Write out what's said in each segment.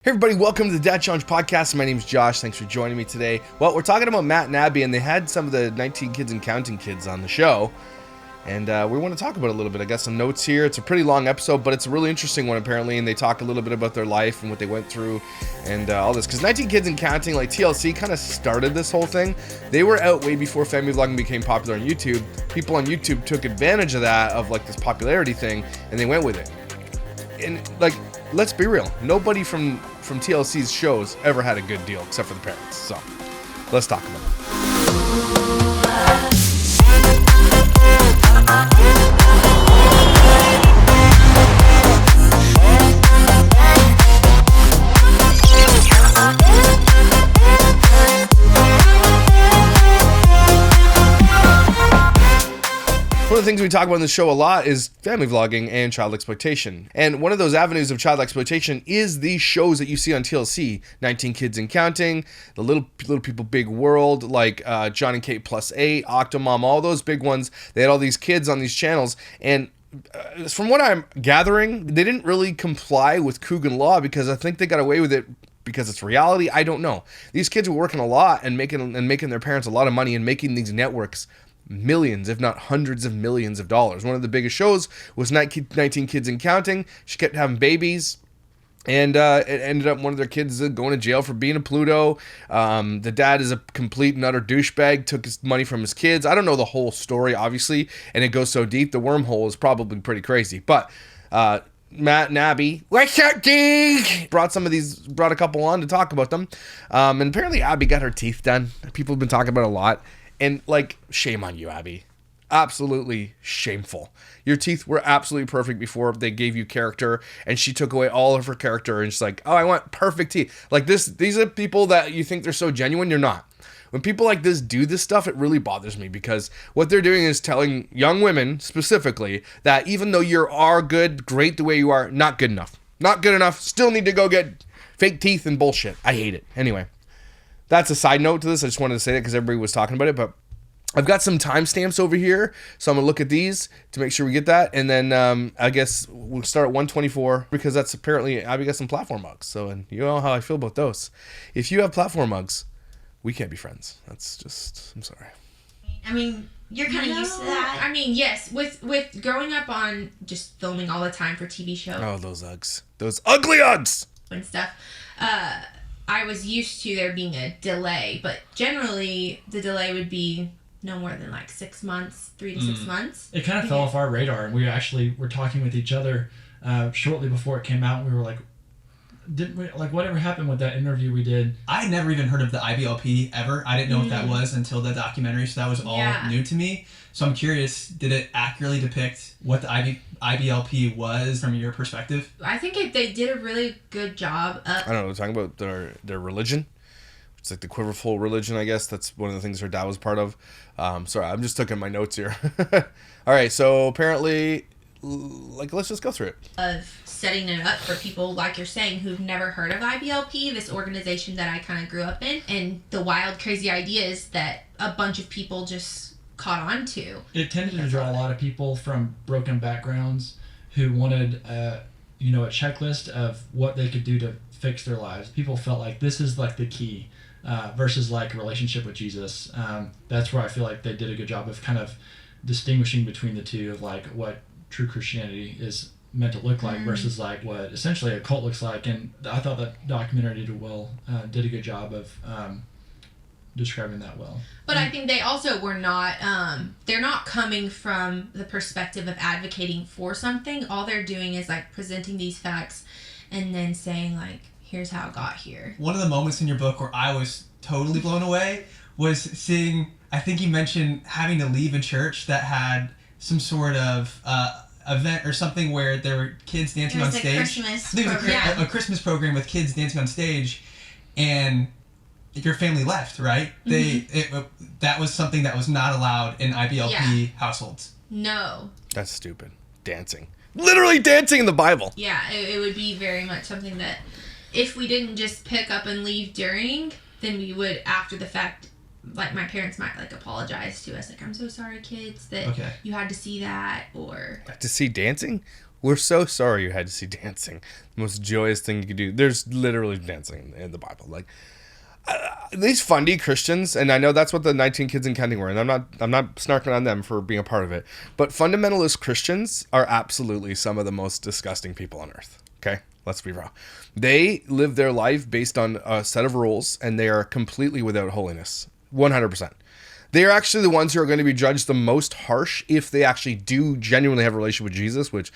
Hey everybody, welcome to the Dad Challenge Podcast. My name is Josh. Thanks for joining me today. Well, we're talking about Matt and Abby, and they had some of the 19 Kids and Counting kids on the show. And we want to talk about it a little bit. I got some notes here. It's a pretty long episode, but it's a really interesting one apparently. And they talk a little bit about their life and what they went through and all this. Because 19 Kids and Counting, like TLC, kind of started this whole thing. They were out way before family vlogging became popular on YouTube. People on YouTube took advantage of that, of like this popularity thing, and they went with it. And like, let's be real. Nobody from TLC's shows ever had a good deal except for the parents. So let's talk about it. One of the things we talk about in the show a lot is family vlogging and child exploitation. And one of those avenues of child exploitation is these shows that you see on TLC, 19 Kids and Counting, the Little People Big World, like John and Kate Plus 8, Octomom, all those big ones. They had all these kids on these channels. And from what I'm gathering, they didn't really comply with Coogan law because I think they got away with it because it's reality. I don't know. These kids were working a lot and making their parents a lot of money and making these networks millions, if not hundreds of millions of dollars. One of the biggest shows was 19 Kids and Counting. She kept having babies, and it ended up one of their kids going to jail for being a Pluto. The dad is a complete and utter douchebag, took his money from his kids. I don't know the whole story, obviously, and it goes so deep. The wormhole is probably pretty crazy, but Matt and Abby, what's up, Dig? Brought a couple on to talk about them. And apparently Abby got her teeth done. People have been talking about it a lot. And, like, shame on you, Abby. Absolutely shameful. Your teeth were absolutely perfect before they gave you character, and she took away all of her character, and she's like, oh, I want perfect teeth. Like, these are people that you think they're so genuine, you're not. When people like this do this stuff, it really bothers me, because what they're doing is telling young women, specifically, that even though you are good, great the way you are, not good enough. Not good enough, still need to go get fake teeth and bullshit. I hate it. Anyway. That's a side note to this. I just wanted to say that because everybody was talking about it. But I've got some timestamps over here. So I'm going to look at these to make sure we get that. And then I guess we'll start at 124 because that's apparently Abby got some platform mugs. So, and you know how I feel about those. If you have platform mugs, we can't be friends. That's just, I'm sorry. I mean, you're kind of used to that. I mean, yes. With growing up on just filming all the time for TV shows. Oh, those Uggs. Those ugly Uggs! And stuff. I was used to there being a delay, but generally the delay would be no more than like 6 months, 3 to 6 months. It kind of fell off our radar, and we actually were talking with each other shortly before it came out, and we were like, whatever happened with that interview we did? I had never even heard of the IBLP ever. I didn't know what that was until the documentary, so that was all new to me. So I'm curious, did it accurately depict what the IBLP was from your perspective? I think they did a really good job. I don't know, we're talking about their religion. It's like the quiverful religion, I guess. That's one of the things her dad was part of. Sorry, I'm just looking at my notes here. All right, so apparently, let's just go through it. Of setting it up for people, like you're saying, who've never heard of IBLP, this organization that I kind of grew up in, and the wild, crazy ideas that a bunch of people just caught on to. It tended to draw a lot of people from broken backgrounds who wanted a checklist of what they could do to fix their lives. People felt like this is like the key versus like a relationship with Jesus. That's where I feel like they did a good job of kind of distinguishing between the two of like what true Christianity is meant to look like versus like what essentially a cult looks like. And I thought that documentary did a good job of describing that well. But I think they also were not, they're not coming from the perspective of advocating for something. All they're doing is like presenting these facts and then saying like, here's how it got here. One of the moments in your book where I was totally blown away was seeing, I think you mentioned having to leave a church that had some sort of event or something where there were kids dancing on stage. Christmas I think it was a Christmas program with kids dancing on stage, and your family left, right? That was something that was not allowed in IBLP households. No. That's stupid. Dancing. Literally dancing in the Bible. Yeah, it would be very much something that if we didn't just pick up and leave during, then we would, after the fact, like my parents might like apologize to us, like, I'm so sorry, kids, that you had to see that, or to see dancing. We're so sorry you had to see dancing. The most joyous thing you could do. There's literally dancing in the Bible. Like, these fundy Christians, and I know that's what the 19 Kids and Counting were, and I'm not snarking on them for being a part of it, but fundamentalist Christians are absolutely some of the most disgusting people on earth. Okay? Let's be real. They live their life based on a set of rules, and they are completely without holiness. 100%. They are actually the ones who are going to be judged the most harsh if they actually do genuinely have a relationship with Jesus, which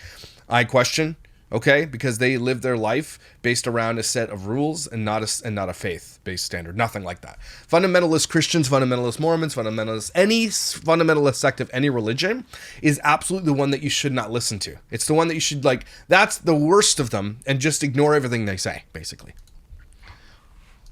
I question, okay? Because they live their life based around a set of rules and not a faith-based standard. Nothing like that. Fundamentalist Christians, fundamentalist Mormons, any fundamentalist sect of any religion is absolutely the one that you should not listen to. It's the one that you should, like, that's the worst of them, and just ignore everything they say, basically.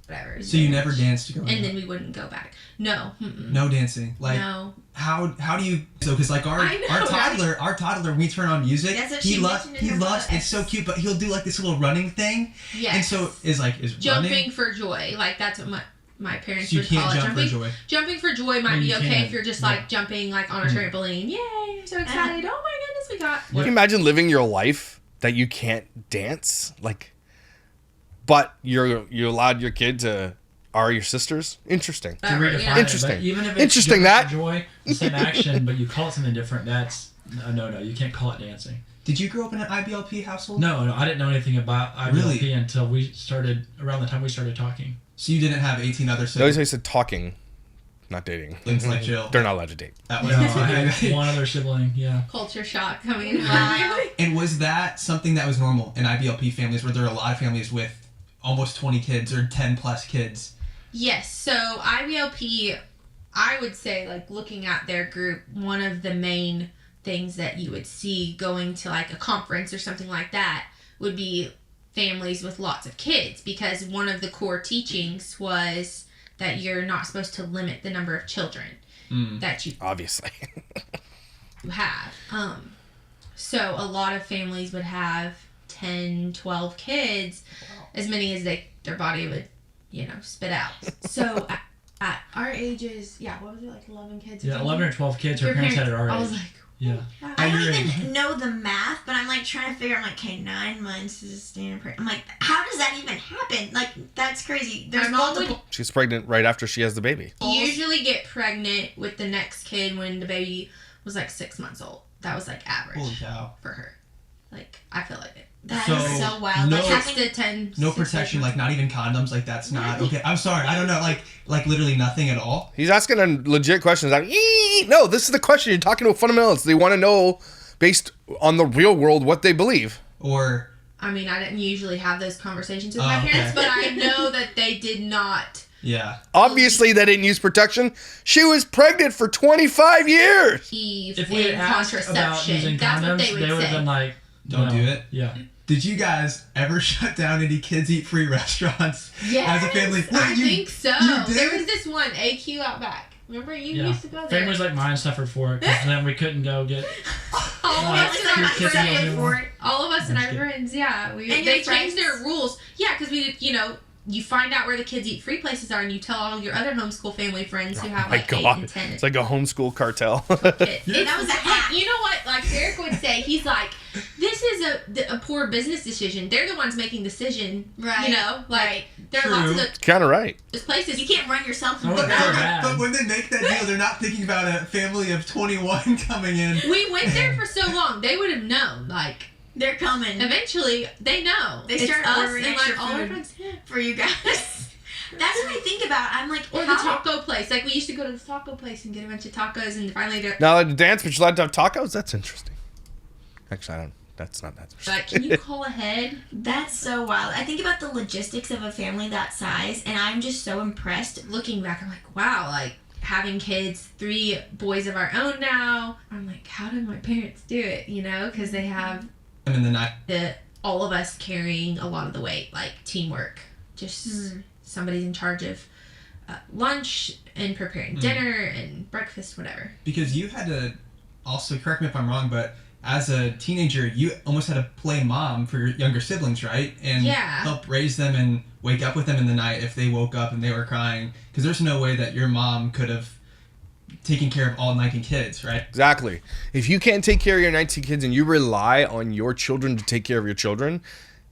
Whatever. So you never danced growing and up? then we wouldn't go back. No. No dancing. Like, no. How do you? So because like our toddler, when we turn on music, That's what he she loves. mentioned in her It's book. so cute, but he'll do like this little running thing. Yes. And so is jumping running. for joy. Like that's what my parents So you would can't call it. jump for joy. Jumping for joy might Well, be you okay can. if you're just Yeah. like jumping like on a trampoline. Yay! I'm so excited. Oh my goodness, we got. Can you imagine living your life that you can't dance? Like, but you allowed your kid to are your sisters? Interesting. To Whatever, redefine you know? it, Interesting. but even if it's Interesting, jumping that. for joy, the same action, but you call it something different, that's no. You can't call it dancing. Did you grow up in an IBLP household? No, I didn't know anything about IBLP Really? until we started, around the time we started talking. So you didn't have 18 other They always siblings said talking, not dating. like Jill. They're not allowed to date. That No, was I had one other sibling, yeah. Culture shock coming in. Wow. And was that something that was normal in IBLP families? Were there a lot of families with almost 20 kids or 10 plus kids? Yes. So IBLP, I would say, like looking at their group, one of the main things that you would see going to like a conference or something like that would be families with lots of kids, because one of the core teachings was that you're not supposed to limit the number of children that you Obviously. have. So a lot of families would have 10, 12 kids, as many as their body would, spit out. So at our ages, what was it, like 11 kids? Yeah, 11 or 12 kids, her Your parents had it I already. was like, Yeah. wow. I don't your even know the math, but I'm like trying to figure. I'm like, okay, 9 months is a standard period. I'm like, how does that even happen? Like, that's crazy. There's My mom would multiple. She's pregnant right after she has the baby. You usually get pregnant with the next kid when the baby was like 6 months old. That was like average Holy cow. for her. Like, I feel like it. That So, is so wild. no- like Six having to 10. No 6 to 8 protection, months. like not even condoms, like that's not okay. I'm sorry, I don't know, like literally nothing at all. He's asking a legit question. Like, no, this is the question. You're talking to a fundamentalist. They want to know, based on the real world, what they believe. Or I mean, I didn't usually have those conversations with Oh, my okay. parents, but I know that they did not. yeah. Obviously, they didn't use protection. She was pregnant for 25 years. Eve If we had in asked about contraception. using That's condoms, what they would have say. been like, Don't no. do it? Yeah. Did you guys ever shut down any kids eat free restaurants Yes, as a family? I Wait, you- think so. you did? There was this one, AQ out back. Remember, you Yeah. used to go there. Families like mine suffered for it because then we couldn't go get. all of Like, us It's and like our my kids friend don't paid do for it. All of us and our That's good. friends, yeah. And They your changed their friends? rules. Yeah, because you find out where the kids eat free places are, and you tell all your other homeschool family friends who have My like 8 God. and 10 It's like a homeschool cartel. kids. That was a hack. You know what? Like Eric would say, he's like, this is a poor business decision. They're the ones making the decision. Right. You know, like Right. there are lots of True. Kind of right. those places. You can't run yourself. Oh, into the yeah. ground. bad. But when they make that deal, they're not thinking about a family of 21 coming in. We went there for so long. They would have known. Like They're coming eventually, they know. They It's start us ordering and extra like all our food. friends. Yeah. for you guys. That's what I think about. I'm like, Or the how? taco place. Like, we used to go to the taco place and get a bunch of tacos, and finally they're Now, to dance, but you're allowed to have tacos? That's interesting. Actually, I don't. That's not that interesting. like, can you call ahead? That's so wild. I think about the logistics of a family that size, and I'm just so impressed. Looking back, I'm like, wow, like, having kids, 3 boys of our own now. I'm like, how did my parents do it, Because they have I'm in the night. all of us carrying a lot of the weight, like, teamwork. Just somebody's in charge of lunch and preparing dinner and breakfast, whatever. Because you had to also, correct me if I'm wrong, but as a teenager, you almost had to play mom for your younger siblings, right? And Yeah. help raise them and wake up with them in the night if they woke up and they were crying. Because there's no way that your mom could have taking care of all 19 kids, right? Exactly. If you can't take care of your 19 kids and you rely on your children to take care of your children,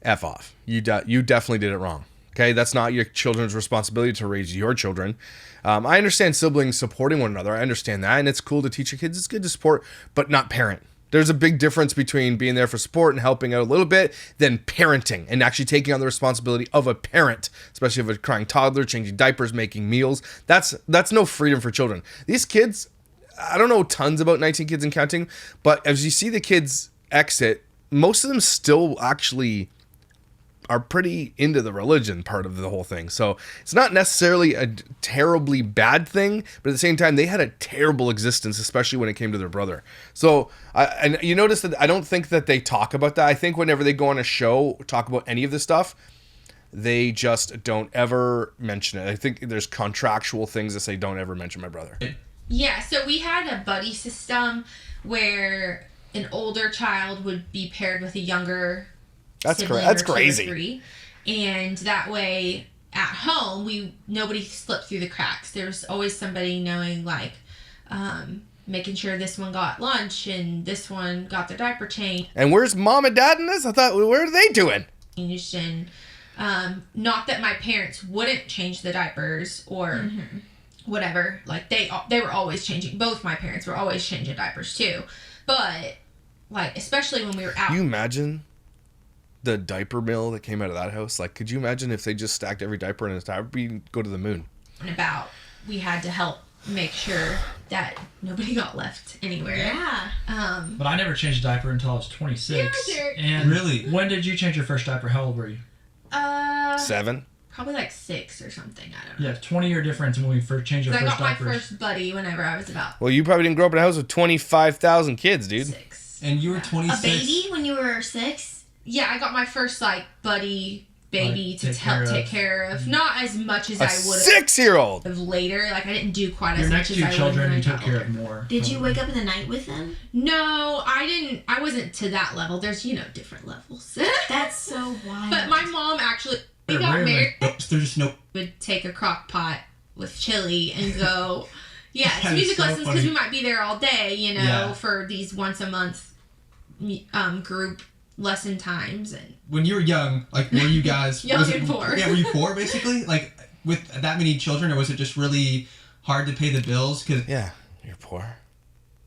F off. You definitely did it wrong. Okay, that's not your children's responsibility to raise your children. I understand siblings supporting one another. I understand that, and it's cool to teach your kids. It's good to support, but not parent. There's a big difference between being there for support and helping out a little bit than parenting and actually taking on the responsibility of a parent, especially of a crying toddler, changing diapers, making meals. That's no freedom for children. These kids, I don't know tons about 19 Kids and Counting, but as you see the kids exit, most of them still actually are pretty into the religion part of the whole thing. So it's not necessarily a terribly bad thing, but at the same time, they had a terrible existence, especially when it came to their brother. So, and you notice that I don't think that they talk about that. I think whenever they go on a show, talk about any of this stuff, they just don't ever mention it. I think there's contractual things that say, don't ever mention my brother. Yeah, so we had a buddy system where an older child would be paired with a younger That's sibling That's or two or crazy. three. And that way, at home, nobody slipped through the cracks. There was always somebody knowing, like, making sure this one got lunch and this one got their diaper changed. And where's mom and dad in this? I thought, where are they doing? And not that my parents wouldn't change the diapers or whatever. Like, they were always changing. Both my parents were always changing diapers, too. But, like, especially when we were out. Can you imagine the diaper mill that came out of that house? Like, could you imagine if they just stacked every diaper in a diaper? We'd go to the moon. And about, we had to help make sure that nobody got left anywhere. Yeah. But I never changed a diaper until I was 26. Yeah, Derek. And Really? when did you change your first diaper? How old were you? 7? Probably like 6 or something. I don't know. Yeah, 20-year difference when we first changed our I first got my diapers. first buddy whenever I was about Well, you probably didn't grow up in a house with 25,000 kids, dude. 6. And you were A 26. baby when you were 6? Yeah, I got my first like buddy baby Like, to help take care of. Not as much as A I would 6-year-old. have later. Like I didn't do quite Your as next much two as I would children when you I took got care older. of more. Did you probably. wake up in the night with them? No, I didn't. I wasn't to that level. There's different levels. That's so wild. But my mom actually, we They're got rarely- married. Oops, there's just no. Would take a crock pot with chili and go, yeah, it's That is music so lessons because funny. we might be there all day, Yeah. for these once a month group lesson times. And When you were young, like, were you guys Young was and poor. Yeah, were you poor basically? Like, with that many children, or was it just really hard to pay the bills? Because Yeah, you're poor.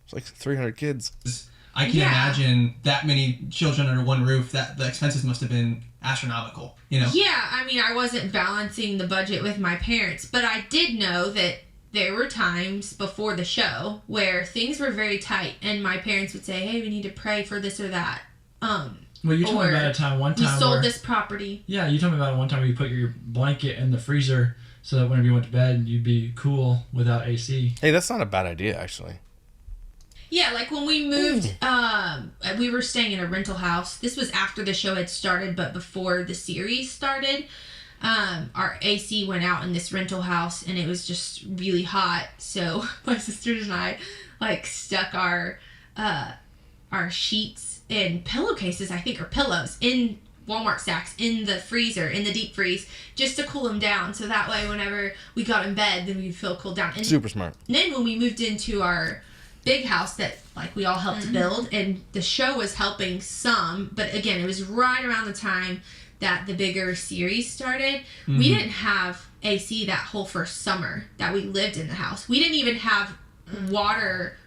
It's like 300 kids. I can Yeah. imagine that many children under one roof. That the expenses must have been astronomical. yeah, I mean, I wasn't balancing the budget with my parents, but I did know that there were times before the show where things were very tight, and my parents would say, "Hey, we need to pray for this or that." Well, you told me Or about one We time sold where, this property. Yeah, you told me about one time where you put your blanket in the freezer so that whenever you went to bed, you'd be cool without AC. Hey, that's not a bad idea, actually. Yeah, like when we moved, we were staying in a rental house. This was after the show had started, but before the series started. Our AC went out in this rental house, and it was just really hot. So my sisters and I, like, stuck our sheets and pillowcases, I think, or pillows, in Walmart sacks in the freezer, in the deep freeze, just to cool them down. So that way, whenever we got in bed, then we'd feel cooled down. And Super smart. then when we moved into our big house that, like, we all helped build, and the show was helping some, but again, it was right around the time that the bigger series started. We didn't have AC that whole first summer that we lived in the house. We didn't even have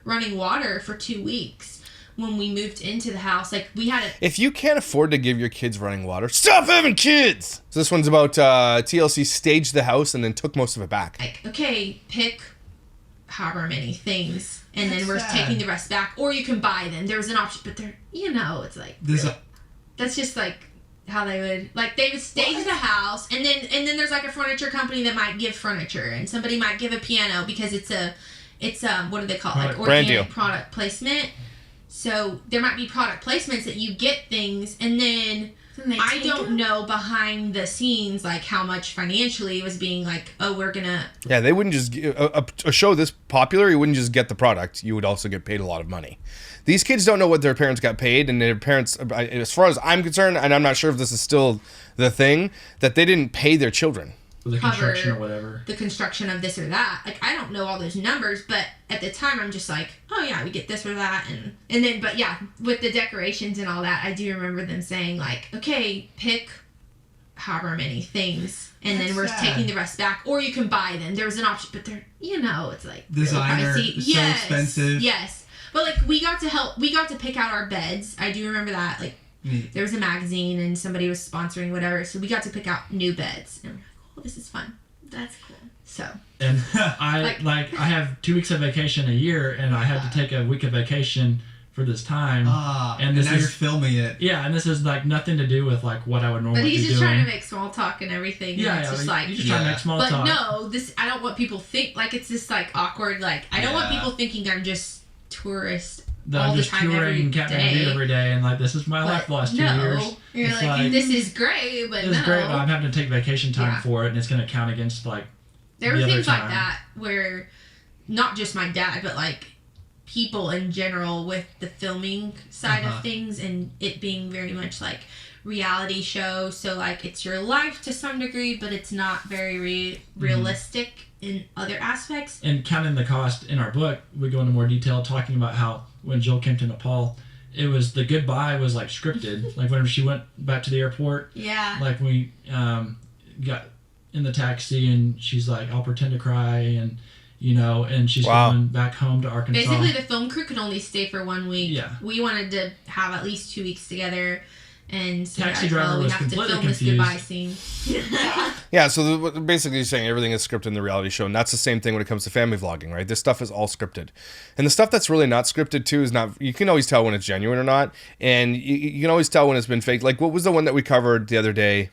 running water for 2 weeks when we moved into the house. Like, we had If you can't afford to give your kids running water, stop having kids! So this one's about TLC staged the house and then took most of it back. like, okay, pick however many things, and That's then we're sad. taking the rest back, or you can buy them. There was an option, but they're, it's like, that's just like how they would stage the house, and then there's like a furniture company that might give furniture, and somebody might give a piano because it's what do they call it? Like Brand deal. organic product placement. So there might be product placements that you get things, and then I don't know behind the scenes, like, how much financially it was being like, oh, we're gonna. Yeah, they wouldn't just a show this popular. You wouldn't just get the product. You would also get paid a lot of money. These kids don't know what their parents got paid, and their parents, as far as I'm concerned, and I'm not sure if this is still the thing, that they didn't pay their children. For the cover construction or whatever. the construction of this or that. Like, I don't know all those numbers, but at the time I'm just like, oh yeah, we get this or that. And then, but yeah, with the decorations and all that, I do remember them saying like, okay, pick however many things, and That's then we're sad. taking the rest back, or you can buy them. There was an option, but they're, it's like Designer, really pricey. so expensive. Yes. But like, we got to pick out our beds. I do remember that. Like, Neat. there was a magazine and somebody was sponsoring whatever, so we got to pick out new beds. And we're like, oh, this is fun. That's cool. So And I I have 2 weeks of vacation a year, and I had to take a week of vacation for this time. And this now is- you're filming it. Yeah, and this is like nothing to do with like what I would normally but he's be just doing. trying to make small talk and everything. Yeah, and it's yeah, just like, you just trying to make small but talk. no, I don't want people think like it's this like awkward, like I don't want Yeah. people thinking I'm just tourist That all I'm the just time every touring Kathmandu day. every day, and like this is my life But the last 2 no, years. you're It's like, this is great, but It's no. great, but I'm having to take vacation time Yeah. for it, and it's going to count against like There were the other things like time. that where not just my dad, but like people in general with the filming side Uh-huh. of things, and it being very much like reality show. So like it's your life to some degree, but it's not very realistic in other aspects. And counting the cost in our book, we go into more detail talking about how when Jill came to Nepal, it was the goodbye was like scripted. Like whenever she went back to the airport, Yeah. like we got in the taxi and she's like, I'll pretend to cry, and and she's Wow. going back home to Arkansas. Basically, the film crew could only stay for 1 week. Yeah. We wanted to have at least 2 weeks together. And so Taxi as driver well, we was have to completely film this confused. goodbye scene. Yeah, so basically saying everything is scripted in the reality show, and that's the same thing when it comes to family vlogging, right? This stuff is all scripted. And the stuff that's really not scripted, too, is not... You can always tell when it's genuine or not, and you can always tell when it's been faked. Like, what was the one that we covered the other day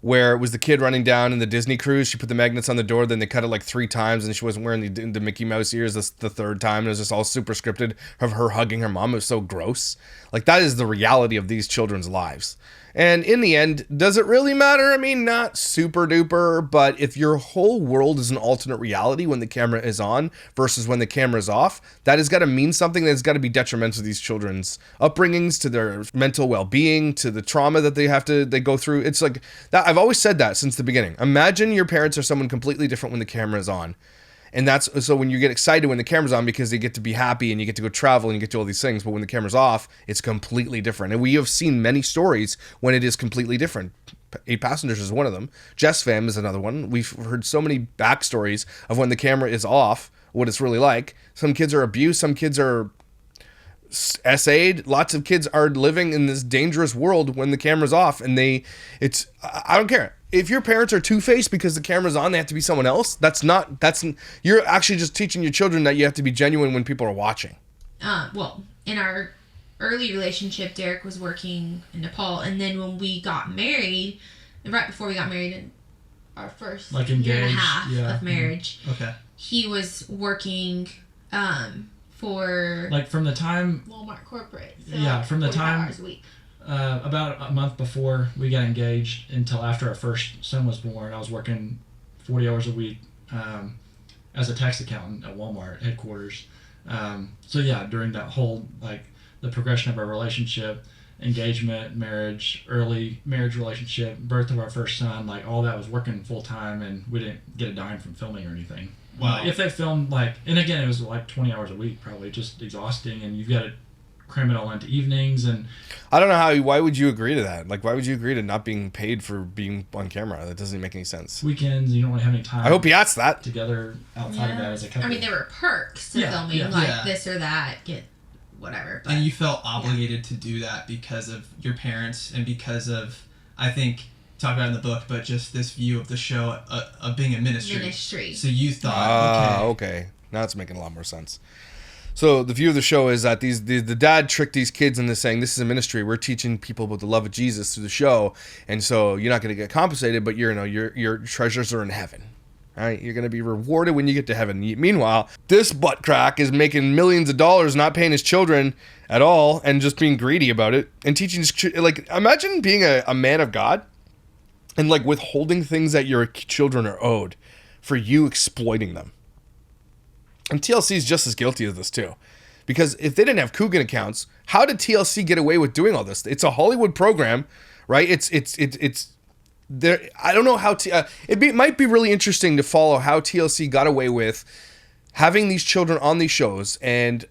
where it was the kid running down in the Disney cruise? She put the magnets on the door, then they cut it like 3 times, and she wasn't wearing the Mickey Mouse ears the 3rd time. And it was just all super scripted of her hugging her mom. It was so gross. Like, that is the reality of these children's lives. And in the end, does it really matter? I mean, not super duper, but if your whole world is an alternate reality when the camera is on versus when the camera is off, that has got to mean something. That's got to be detrimental to these children's upbringings, to their mental well-being, to the trauma that they go through. It's like that. I've always said that since the beginning. Imagine your parents are someone completely different when the camera is on. And that's so when you get excited when the camera's on because they get to be happy and you get to go travel and you get to do all these things. But when the camera's off, it's completely different. And we have seen many stories when it is completely different. 8 Passengers is one of them. Jess Fam is another one. We've heard so many backstories of when the camera is off, what it's really like. Some kids are abused. Some kids are SA'd. Lots of kids are living in this dangerous world when the camera's off. And I don't care. If your parents are two-faced because the camera's on, they have to be someone else. You're actually just teaching your children that you have to be genuine when people are watching. Well, in our early relationship, Derek was working in Nepal, and then when we got married, right before we got married, in our first Like year and a engaged, half yeah. of marriage, Okay. he was working for Like from the time Walmart corporate. So Yeah, from the 45 time- hours a week. about a month before we got engaged until after our first son was born, I was working 40 hours a week as a tax accountant at Walmart headquarters. So yeah, during that whole, like, the progression of our relationship, engagement, marriage, early marriage relationship, birth of our first son, like, all that was working full time, and we didn't get a dime from filming or anything. Wow. If they filmed, like, and again, it was like 20 hours a week, probably just exhausting, and you've got to cram it all into evenings, and I don't know why would you agree to that? Like, why would you agree to not being paid for being on camera? That doesn't make any sense. weekends, you don't really have any time I hope he asked that. together outside of that as a couple. I mean, there were perks to Yeah, filming, yeah. like Yeah. this or that, get whatever. But And you felt obligated to do that because of your parents and because of, I think, talk about it in the book, but just this view of the show of being a ministry. So you thought, Okay. Now it's making a lot more sense. So the view of the show is that the dad tricked these kids into saying, this is a ministry. We're teaching people about the love of Jesus through the show. And so you're not going to get compensated, but your treasures are in heaven. All right, you're going to be rewarded when you get to heaven. Meanwhile, this butt crack is making millions of dollars, not paying his children at all, and just being greedy about it and teaching his like, imagine being a man of God and like withholding things that your children are owed for you exploiting them. And TLC is just as guilty of this too. Because if they didn't have Coogan accounts, how did TLC get away with doing all this? It's a Hollywood program, right? It's I don't know how might be really interesting to follow how TLC got away with having these children on these shows and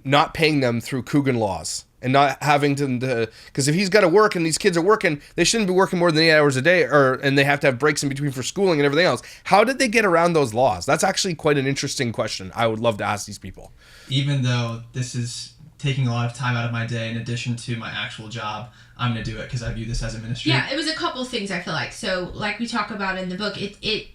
not paying them through Coogan laws and not having to, because if he's got to work and these kids are working, they shouldn't be working more than 8 hours a day, and they have to have breaks in between for schooling and everything else. How did they get around those laws? That's actually quite an interesting question. I would love to ask these people. Even though this is taking a lot of time out of my day in addition to my actual job, I'm going to do it because I view this as a ministry. Yeah, it was a couple things, I feel like. So, like we talk about in the book, it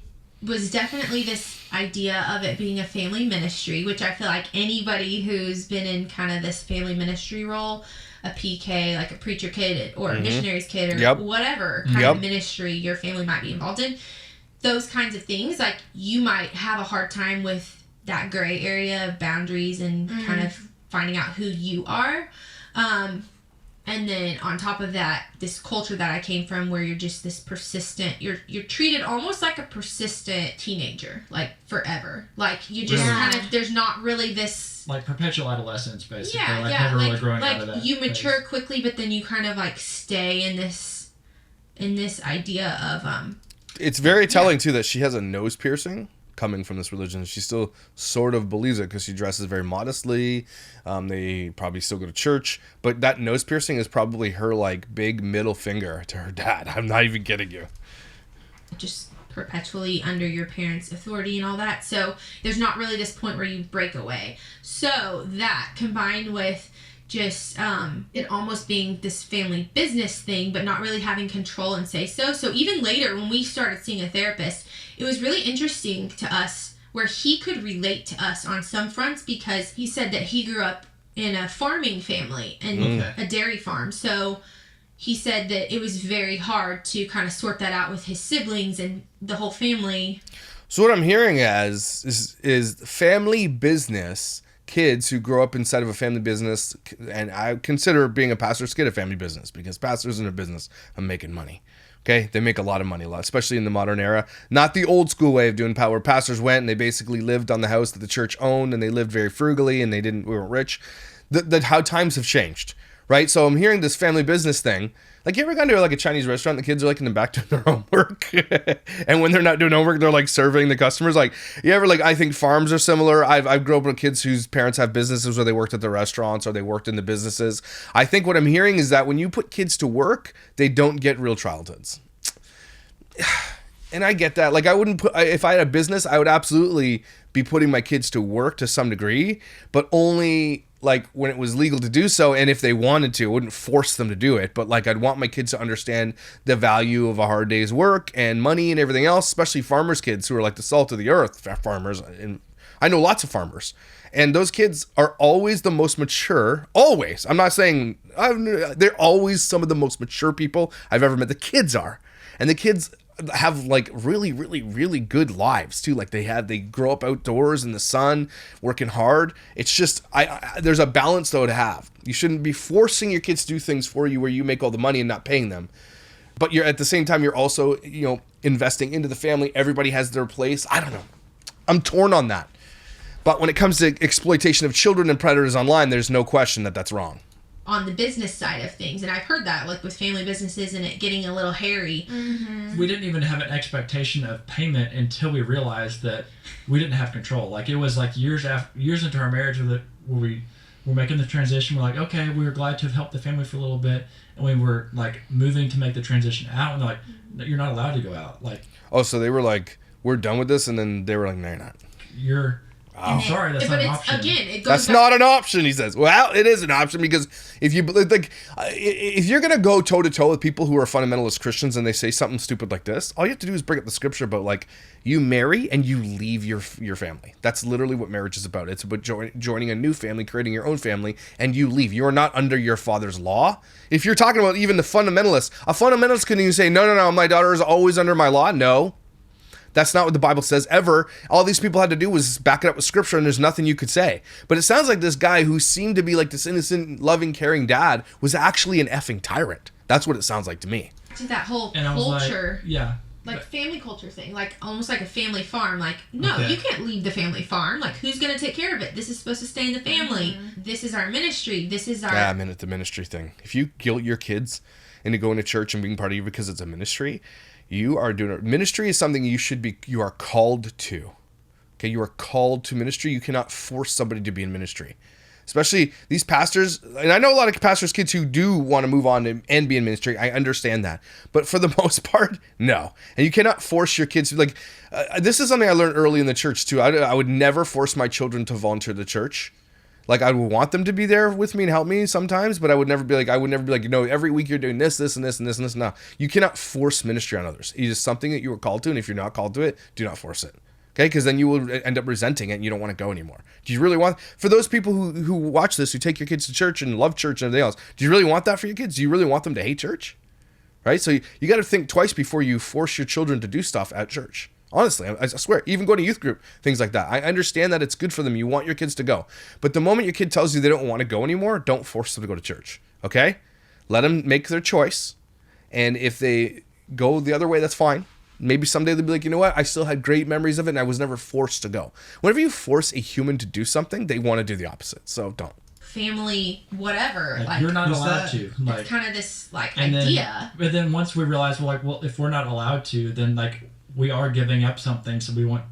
was definitely this idea of it being a family ministry, which I feel like anybody who's been in kind of this family ministry role, a PK, like a preacher kid or a missionary's kid or whatever kind of ministry your family might be involved in, those kinds of things, like you might have a hard time with that gray area of boundaries and kind of finding out who you are. And then on top of that, this culture that I came from where you're just this persistent, you're treated almost like a persistent teenager, like forever. Like you just kind of, there's not really this... Like perpetual adolescence, basically. Yeah, never really growing out of that you mature phase. quickly, but then you kind of like stay in this idea of... It's very telling too that she has a nose piercing coming from this religion. She still sort of believes it because she dresses very modestly. They probably still go to church, but that nose piercing is probably her like big middle finger to her dad. I'm not even kidding you. Just perpetually under your parents' authority and all that. So there's not really this point where you break away. So that combined with just it almost being this family business thing, but not really having control and say so. So even later when we started seeing a therapist, it was really interesting to us where he could relate to us on some fronts because he said that he grew up in a farming family and a dairy farm. So he said that it was very hard to kind of sort that out with his siblings and the whole family. So what I'm hearing is family business, kids who grow up inside of a family business, and I consider being a pastor's kid a family business because pastors in a business are making money. Okay, they make a lot of money, especially in the modern era. Not the old school way of doing power, where pastors went and they basically lived on the house that the church owned, and they lived very frugally, and we weren't rich. How times have changed, right? So I'm hearing this family business thing. Like, you ever gone to like a Chinese restaurant? The kids are like in the back doing their homework, and when they're not doing homework, they're like serving the customers. Like, you ever I think farms are similar. I've grown up with kids whose parents have businesses where they worked at the restaurants or they worked in the businesses. I think what I'm hearing is that when you put kids to work, they don't get real childhoods. And I get that. Like, I wouldn't put, if I had a business, I would absolutely be putting my kids to work to some degree, but only like when it was legal to do so, and if they wanted to. I wouldn't force them to do it, but like I'd want my kids to understand the value of a hard day's work and money and everything else, especially farmers' kids who are like the salt of the earth. Farmers, and I know lots of farmers, and those kids are always the most mature. Always. I'm not saying they're always some of the most mature people I've ever met. The kids are, and the kids have like really, really, really good lives too. Like they grow up outdoors in the sun, working hard. It's just, there's a balance though to have. You shouldn't be forcing your kids to do things for you where you make all the money and not paying them. But you're at the same time, you're also, investing into the family. Everybody has their place. I don't know. I'm torn on that. But when it comes to exploitation of children and predators online, there's no question that that's wrong. On the business side of things, and I've heard that like with family businesses and it getting a little hairy. We didn't even have an expectation of payment until we realized that we didn't have control. Like, it was like years into our marriage where we were making the transition. We're like, okay, we were glad to have helped the family for a little bit, and we were like moving to make the transition out, and they're like, you're not allowed to go out. Like, oh, so they were like, we're done with this, and then they were like, no, you're not. I'm sorry, that's not an option. Again, it goes That's not an option, he says. Well, it is an option because if you're going to go toe-to-toe with people who are fundamentalist Christians and they say something stupid like this, all you have to do is bring up the scripture about, like, you marry and you leave your family. That's literally what marriage is about. It's about joining a new family, creating your own family, and you leave. You are not under your father's law. If you're talking about even the fundamentalists, a fundamentalist couldn't even say, no, my daughter is always under my law. No. That's not what the Bible says ever. All these people had to do was back it up with scripture, and there's nothing you could say. But it sounds like this guy who seemed to be like this innocent, loving, caring dad was actually an effing tyrant. That's what it sounds like to me. To that whole culture. Like family culture thing, like almost like a family farm. Like, no, you can't leave the family farm. Like, who's going to take care of it? This is supposed to stay in the family. This is our ministry. This is our... Yeah, I'm in at the ministry thing. If you guilt your kids into going to church and being part of you because it's a ministry, You are doing it. Ministry is something you are called to. Okay, you are called to ministry. You cannot force somebody to be in ministry. Especially these pastors, and I know a lot of pastors' kids who do want to move on and be in ministry. I understand that. But for the most part, no. And you cannot force your kids to, this is something I learned early in the church too. I would never force my children to volunteer the church. Like, I would want them to be there with me and help me sometimes, but I would never be like, every week you're doing this, this, and this, and this, and this. No, you cannot force ministry on others. It is something that you are called to, and if you're not called to it, do not force it. Okay, because then you will end up resenting it and you don't want to go anymore. Do you really want, for those people who watch this, who take your kids to church and love church and everything else, do you really want that for your kids? Do you really want them to hate church? Right? So you got to think twice before you force your children to do stuff at church. Honestly, I swear, even go to youth group, things like that. I understand that it's good for them. You want your kids to go. But the moment your kid tells you they don't want to go anymore, don't force them to go to church. Okay? Let them make their choice. And if they go the other way, that's fine. Maybe someday they'll be like, you know what? I still had great memories of it and I was never forced to go. Whenever you force a human to do something, they want to do the opposite. So don't. Family, whatever. Like, you're not who's allowed that? to. It's kind of this and idea. But then once we realize, if we're not allowed to, then we are giving up something, so we want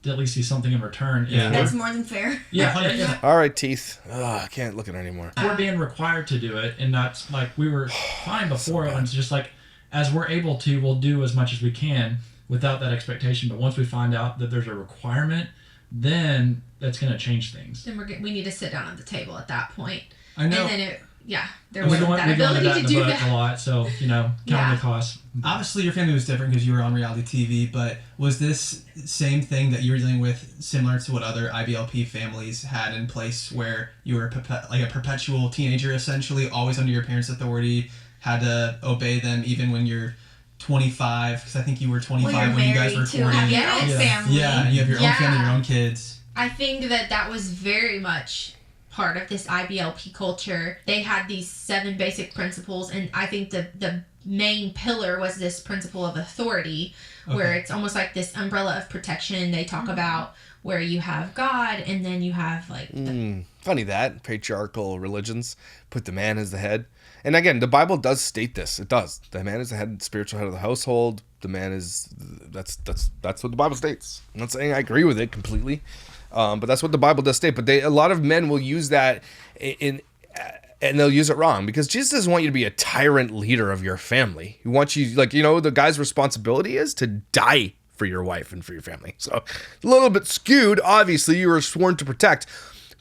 to at least see something in return. Yeah. That's more than fair. Yeah. 100%. All right, teeth. I can't look at it anymore. We're being required to do it, and not like we were fine before. And it's just like, as we're able to, we'll do as much as we can without that expectation. But once we find out that there's a requirement, then that's going to change things. Then we need to sit down at the table at that point. I know. And then there And wasn't that we go into ability that to in the do book that. a lot, so count Yeah. the costs. Obviously, your family was different because you were on reality TV, but was this same thing that you were dealing with similar to what other IBLP families had in place, where you were like a perpetual teenager, essentially, always under your parents' authority, had to obey them even when you're 25, because I think you were 25 Well, you're when you guys married were to recording. have your own family. Yeah, and you have your own family, your own kids. I think that was very much part of this IBLP culture. They had these 7 basic principles, and I think the main pillar was this principle of authority, where it's almost like this umbrella of protection they talk about, where you have God, and then you have Funny that patriarchal religions put the man as the head. And again, the Bible does state this. It does. The man is the head, spiritual head of the household. The man is that's what the Bible states. I'm not saying I agree with it completely, but that's what the Bible does state. But a lot of men will use that and they'll use it wrong, because Jesus doesn't want you to be a tyrant leader of your family. He wants you, the guy's responsibility is to die for your wife and for your family. So a little bit skewed. Obviously, you were sworn to protect.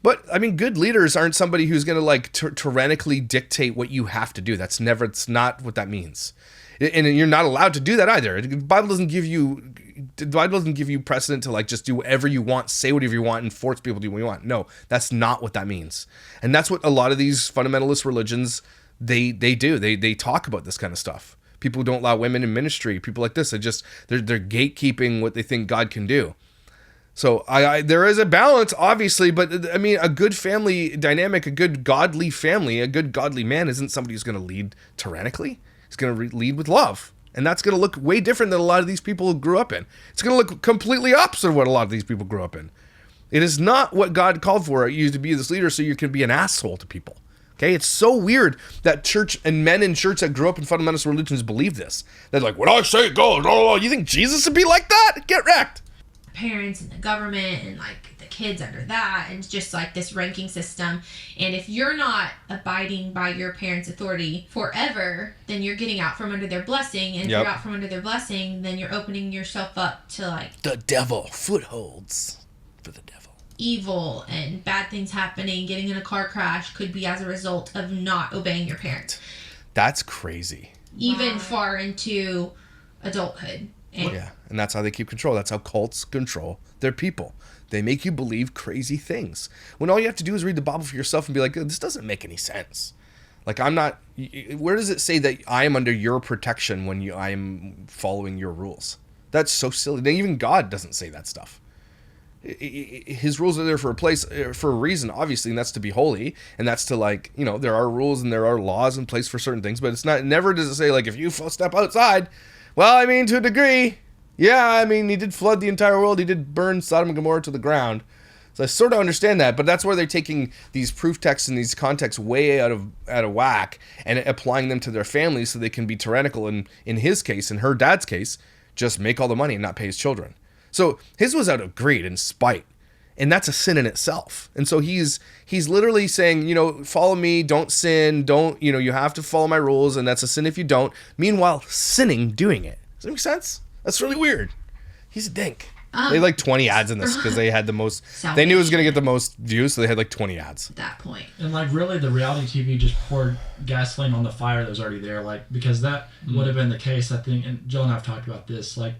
But, I mean, good leaders aren't somebody who's going to tyrannically dictate what you have to do. It's not what that means. And you're not allowed to do that either. The Bible doesn't give you precedent to just do whatever you want, say whatever you want, and force people to do what you want. No, that's not what that means. And that's what a lot of these fundamentalist religions, they do. They talk about this kind of stuff. People who don't allow women in ministry, people like this, they're gatekeeping what they think God can do. So there is a balance, obviously, but I mean, a good family dynamic, a good godly family, a good godly man isn't somebody who's going to lead tyrannically. He's going to lead with love. And that's going to look way different than a lot of these people grew up in. It's going to look completely opposite of what a lot of these people grew up in. It is not what God called for you to be this leader so you can be an asshole to people. Okay, it's so weird that church and men in church that grew up in fundamentalist religions believe this. They're like, when I say it goes, oh, you think Jesus would be like that? Get wrecked. Parents and the government and the kids under that, and just this ranking system. And if you're not abiding by your parents' authority forever, then you're getting out from under their blessing. And if you're out from under their blessing, then you're opening yourself up to the devil, footholds for the devil. Evil and bad things happening. Getting in a car crash could be as a result of not obeying your parents. That's crazy. Even far into adulthood. And that's how they keep control. That's how cults control their people. They make you believe crazy things, when all you have to do is read the Bible for yourself and be like, this doesn't make any sense. I'm not, where does it say that I am under your protection when I am following your rules? That's so silly. Even God doesn't say that stuff. His rules are there for a reason, obviously, and that's to be holy, and that's to there are rules and there are laws in place for certain things, but never does it say if you step outside. Well, I mean, to a degree, yeah, I mean, he did flood the entire world. He did burn Sodom and Gomorrah to the ground. So I sort of understand that, but that's where they're taking these proof texts and these contexts way out of whack and applying them to their families so they can be tyrannical. And in his case, in her dad's case, just make all the money and not pay his children. So his was out of greed and spite. And that's a sin in itself. And so he's literally saying, you know, follow me, don't sin, don't, you know, you have to follow my rules, and that's a sin if you don't. Meanwhile, sinning doing it. Does that make sense? That's really weird. He's a dink. They had like 20 ads in this because they had the most, they knew it was going to get the most views, so they had like 20 ads. At that point. And like really the reality TV just poured gasoline on the fire that was already there, like, because that would have been the case, I think, and Jill and I have talked about this, like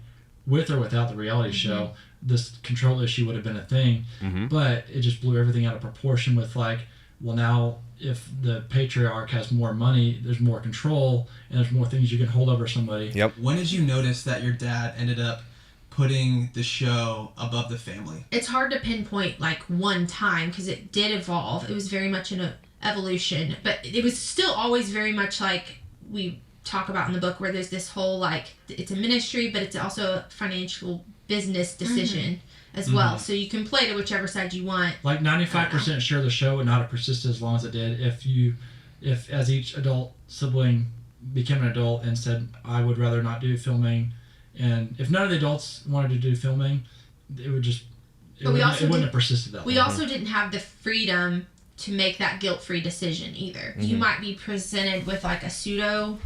with or without the reality show, this control issue would have been a thing, but it just blew everything out of proportion with like, well, now if the patriarch has more money, there's more control and there's more things you can hold over somebody. Yep. When did you notice that your dad ended up putting the show above the family? It's hard to pinpoint like one time because it did evolve. It was very much an evolution, but it was still always very much like we talk about in the book, where there's this whole like, it's a ministry, but it's also a financial business decision as well. So you can play to whichever side you want. Like 95% sure the show would not have persisted as long as it did if as each adult sibling became an adult and said, I would rather not do filming. And if none of the adults wanted to do filming, it would just, it wouldn't have persisted that long. We also didn't have the freedom to make that guilt-free decision either. You might be presented with like a pseudo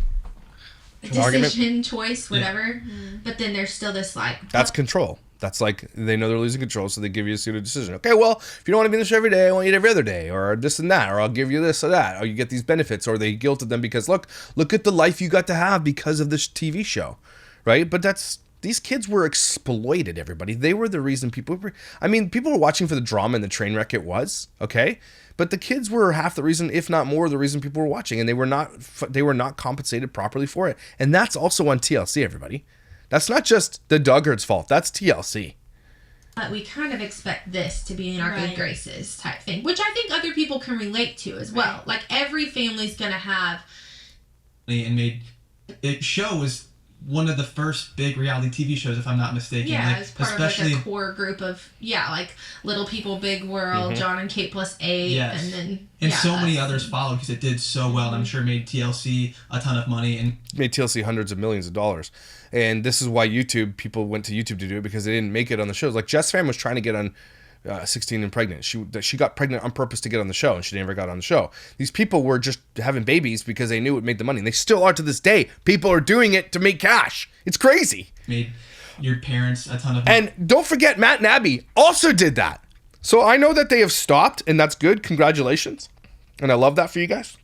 decision, choice, whatever, but then there's still this like... That's control. That's like, they know they're losing control, so they give you a pseudo decision. Okay, well, if you don't want to be in the show every day, I want you every other day, or this and that, or I'll give you this or that, or you get these benefits, or they guilted them because, look at the life you got to have because of this TV show, right? But these kids were exploited, everybody. They were the reason people were watching for the drama and the train wreck it was, okay? But the kids were half the reason, if not more, the reason people were watching, and they were not compensated properly for it. And that's also on TLC, everybody. That's not just the Duggars' fault. That's TLC. But we kind of expect this to be in our good graces type thing, which I think other people can relate to as well. Like every family's gonna have. And show was one of the first big reality TV shows, if I'm not mistaken. Yeah, like, it's part especially of like a core group of like Little People, Big World, John and Kate +8, yes. and then so many others followed because it did so well. And I'm sure it made TLC a ton of money and made TLC hundreds of millions of dollars. And this is why people went to YouTube to do it, because they didn't make it on the shows. Like Jess Pham was trying to get on 16 and Pregnant. She got pregnant on purpose to get on the show, and she never got on the show. These people were just having babies because they knew it made the money. And they still are to this day. People are doing it to make cash. It's crazy. Made your parents a ton of money. And don't forget, Matt and Abby also did that. So I know that they have stopped, and that's good. Congratulations. And I love that for you guys.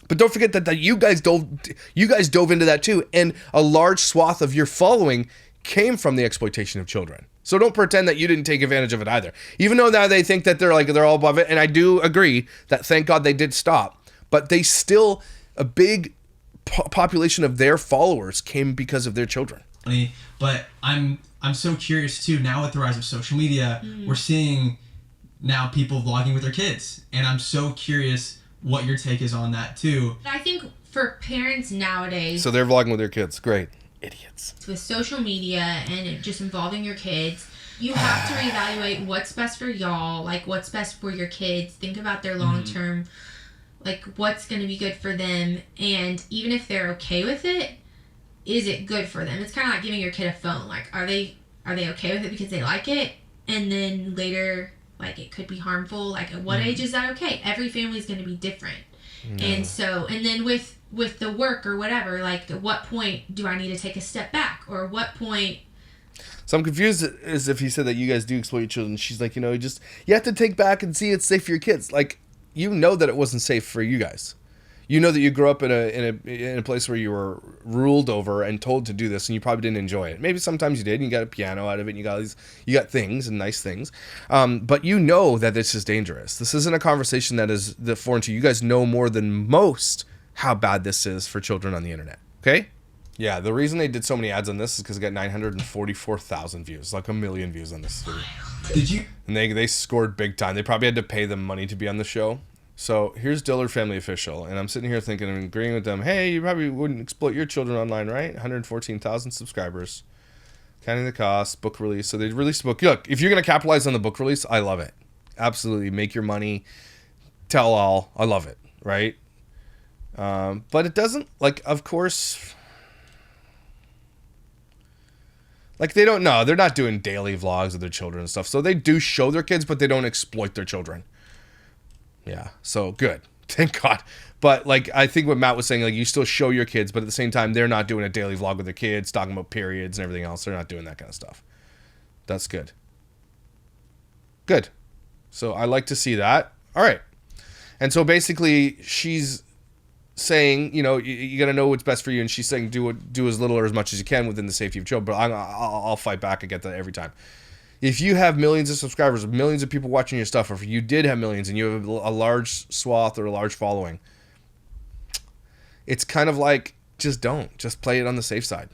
But don't forget that you guys dove into that too. And a large swath of your following came from the exploitation of children. So don't pretend that you didn't take advantage of it either. Even though now they think that they're all above it. And I do agree that thank God they did stop. But they still, a big population of their followers came because of their children. But I'm so curious too, now with the rise of social media, we're seeing now people vlogging with their kids. And I'm so curious what your take is on that too. I think for parents nowadays... So they're vlogging with their kids. Great. Idiots. With social media and it just involving your kids, you have to reevaluate what's best for y'all, like what's best for your kids. Think about their long-term, like what's going to be good for them. And even if they're okay with it, is it good for them? It's kind of like giving your kid a phone. Like, are they okay with it because they like it? And then later, like, it could be harmful. Like, at what age is that okay? Every family is going to be different. And so, and then with the work or whatever, like, at what point do I need to take a step back? Or what point... So I'm confused as if he said that you guys do exploit your children. She's like, you have to take back and see it's safe for your kids. Like, you know that it wasn't safe for you guys. You know that you grew up in a place where you were ruled over and told to do this, and you probably didn't enjoy it. Maybe sometimes you did, and you got a piano out of it, and you got things and nice things. But you know that this is dangerous. This isn't a conversation that is foreign to you. You guys know more than most how bad this is for children on the internet. Okay? Yeah, the reason they did so many ads on this is because it got 944,000 views, like 1 million views on this video. Did you? And they scored big time. They probably had to pay them money to be on the show. So here's Diller Family Official, and I'm sitting here thinking and agreeing with them. Hey, you probably wouldn't exploit your children online, right? 114,000 subscribers, counting the cost, book release. So they released a book. Look, if you're gonna capitalize on the book release, I love it. Absolutely. Make your money. Tell all. I love it. Right? But it doesn't, like, of course... Like, they don't know. They're not doing daily vlogs of their children and stuff. So they do show their kids, but they don't exploit their children. Yeah. So, good. Thank God. But, like, I think what Matt was saying, like, you still show your kids, but at the same time, they're not doing a daily vlog with their kids, talking about periods and everything else. They're not doing that kind of stuff. That's good. Good. So, I like to see that. All right. And so, basically, she's saying, you know, you got to know what's best for you, and she's saying do as little or as much as you can within the safety of children. But I'll fight back. I get that every time. If you have millions of subscribers, millions of people watching your stuff, or if you did have millions and you have a large swath or a large following, it's kind of like, just play it on the safe side.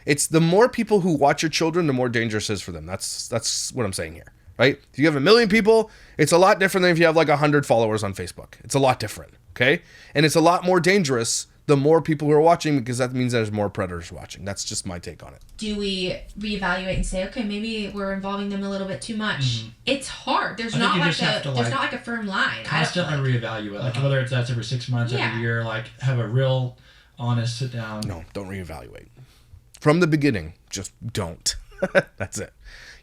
It's the more people who watch your children, the more dangerous it is for them. That's what I'm saying here, right? If you have 1 million people, it's a lot different than if you have like 100 followers on Facebook. It's a lot different. Okay? And it's a lot more dangerous the more people who are watching, because that means there's more predators watching. That's just my take on it. Do we reevaluate and say, okay, maybe we're involving them a little bit too much? It's hard. There's not like a firm line. Constantly reevaluate, like whether that's every 6 months, every year, like have a real honest sit down. No, don't reevaluate. From the beginning, just don't. That's it.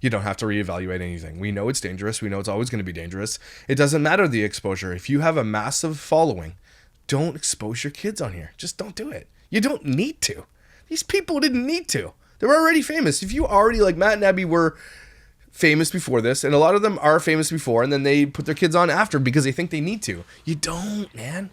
You don't have to reevaluate anything. We know it's dangerous. We know it's always going to be dangerous. It doesn't matter the exposure. If you have a massive following, don't expose your kids on here. Just don't do it. You don't need to. These people didn't need to. They were already famous. If you already, like Matt and Abby were famous before this, and a lot of them are famous before, and then they put their kids on after because they think they need to. You don't, man.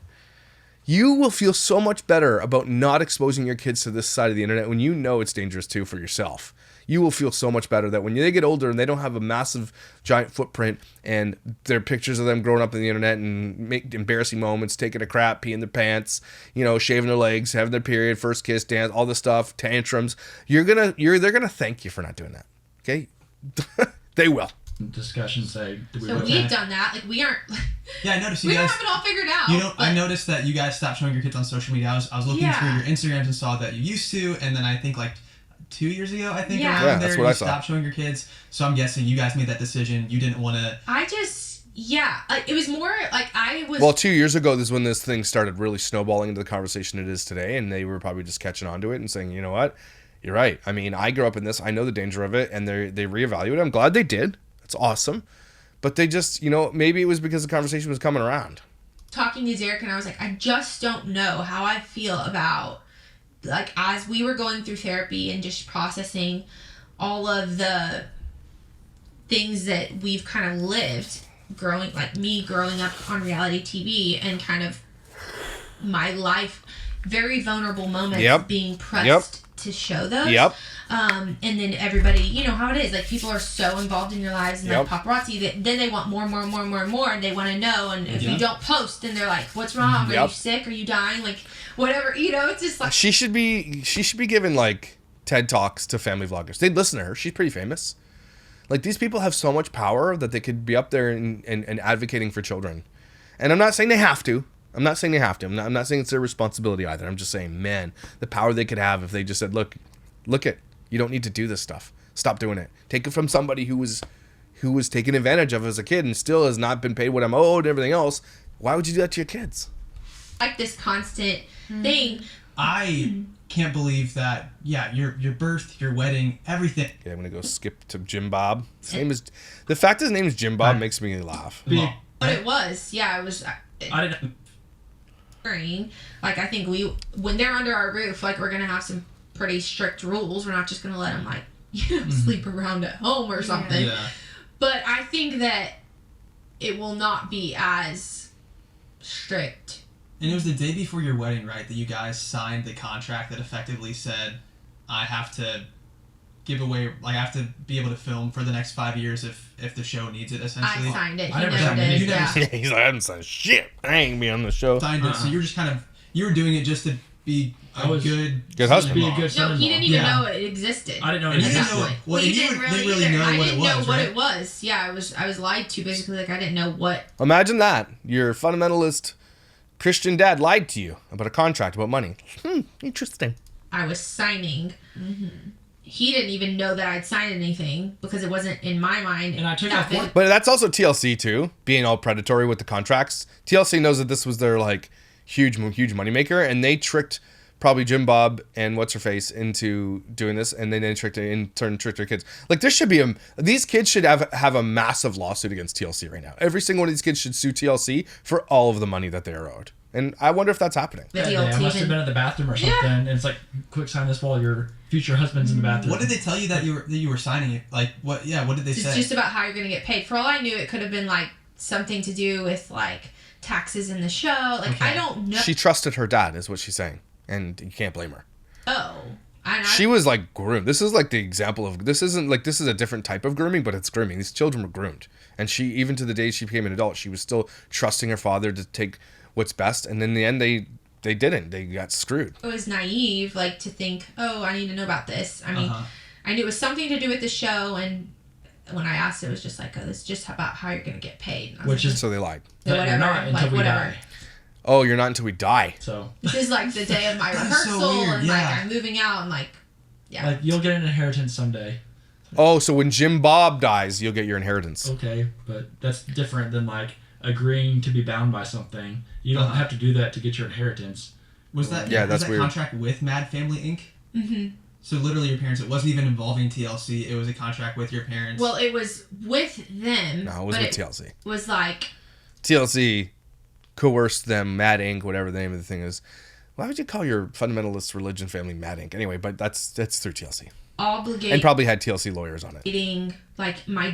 You will feel so much better about not exposing your kids to this side of the internet when you know it's dangerous too for yourself. You will feel so much better that when they get older and they don't have a massive, giant footprint and there are pictures of them growing up on the internet and make embarrassing moments, taking a crap, peeing their pants, you know, shaving their legs, having their period, first kiss, dance, all this stuff, tantrums. They're gonna thank you for not doing that. Okay? They will. Discussions say. We've done that. Like, we aren't. Yeah, I noticed we don't have it all figured out. I noticed that you guys stopped showing your kids on social media. I was looking through your Instagrams and saw that you used to, and then I think like 2 years ago, around there, that's what you I saw. stopped showing your kids. So I'm guessing you guys made that decision. You didn't want to. It was more like I was. Well, 2 years ago is when this thing started really snowballing into the conversation it is today, and they were probably just catching on to it and saying, you know what, you're right. I mean, I grew up in this. I know the danger of it, and they reevaluated. I'm glad they did. It's awesome. But they just, you know, maybe it was because the conversation was coming around. Talking to Derek, and I was like, I just don't know how I feel about, like, as we were going through therapy and just processing all of the things that we've kind of lived, growing up on reality TV and kind of my life, very vulnerable moments being pressed to show those. And then everybody, you know how it is. Like, people are so involved in your lives and like paparazzi that then they want more, and they want to know. And if you don't post, then they're like, "What's wrong? Are you sick? Are you dying? Like, whatever." You know, it's just like she should be giving like TED Talks to family vloggers. They'd listen to her. She's pretty famous. Like, these people have so much power that they could be up there and advocating for children. And I'm not saying they have to. I'm not saying it's their responsibility either. I'm just saying, man, the power they could have if they just said, look it. You don't need to do this stuff. Stop doing it. Take it from somebody who was taken advantage of as a kid and still has not been paid what I'm owed and everything else. Why would you do that to your kids? Like this constant thing. I can't believe that. Yeah, your birth, your wedding, everything. Okay, I'm gonna go skip to Jim Bob. The fact his name is Jim Bob makes me laugh. But it was, it was. I didn't. Like, I think when they're under our roof, like, we're gonna have some pretty strict rules. We're not just gonna let them, like, sleep around at home or something. Yeah. But I think that it will not be as strict. And it was the day before your wedding, right, that you guys signed the contract that effectively said, I have to give away, like, I have to be able to film for the next 5 years if the show needs it, essentially. I signed it. I never signed it. He's like, I haven't signed shit. I ain't be on the show. Signed it, so you're just kind of, you were doing it just to be a good husband. Be a good No, he didn't even know it existed. I didn't know And it you didn't existed. know, well, We and you didn't didn't really really either. know I what didn't it was, know what right? it was. Yeah, I was lied to, basically. Like, I didn't know what. Imagine that. Your fundamentalist Christian dad lied to you about a contract, about money. Interesting. I was signing he didn't even know that I'd signed anything because it wasn't in my mind. And I took that off big. work. But that's also TLC too, being all predatory with the contracts. TLC knows that this was their like huge moneymaker, and they tricked probably Jim Bob and what's her face into doing this, and then they tricked their kids. Like there should be these kids should have a massive lawsuit against TLC right now. Every single one of these kids should sue TLC for all of the money that they are owed. And I wonder if that's happening. The That day, DLT I must have even- been at the bathroom or something, and it's like, quick, sign this while your future husband's in the bathroom. What did they tell you that you were signing it? Like what? Yeah, what did they It's say? just about how you're gonna get paid. For all I knew, it could have been like something to do with like taxes in the show. Like Okay. I don't know. She trusted her dad, is what she's saying, and you can't blame her. She She was like groomed. This is like the example of this isn't like this is a different type of grooming, but it's grooming. These children were groomed, and she even to the day she became an adult, she was still trusting her father to take what's best, and in the end they didn't. They got screwed. It was naive, like to think, oh, I need to know about this. I mean, I knew it was something to do with the show, and when I asked, it was just like, oh, this is just about how you're gonna get paid. And I was Which like, is So they lied. that whatever, you're not until like, we whatever. die. Oh, you're not until we die. So, This is like the day of my That's so rehearsal, weird, and yeah. like I'm moving out, and like, yeah. like, you'll get an inheritance someday. Oh, so when Jim Bob dies, you'll get your inheritance. Okay, but that's different than like agreeing to be bound by something. You don't have to do that to get your inheritance. Was that Yeah, was that's that weird. contract with Mad Family Inc? Mm-hmm. So literally your parents. It wasn't even involving TLC. It was a contract with your parents. Well, it was with them. No, it was but with TLC. Was like TLC coerced them, Mad Inc., whatever the name of the thing is. Why would you call your fundamentalist religion family Mad Inc.? Anyway, but that's through TLC. obligating. And probably had TLC lawyers on it. Like my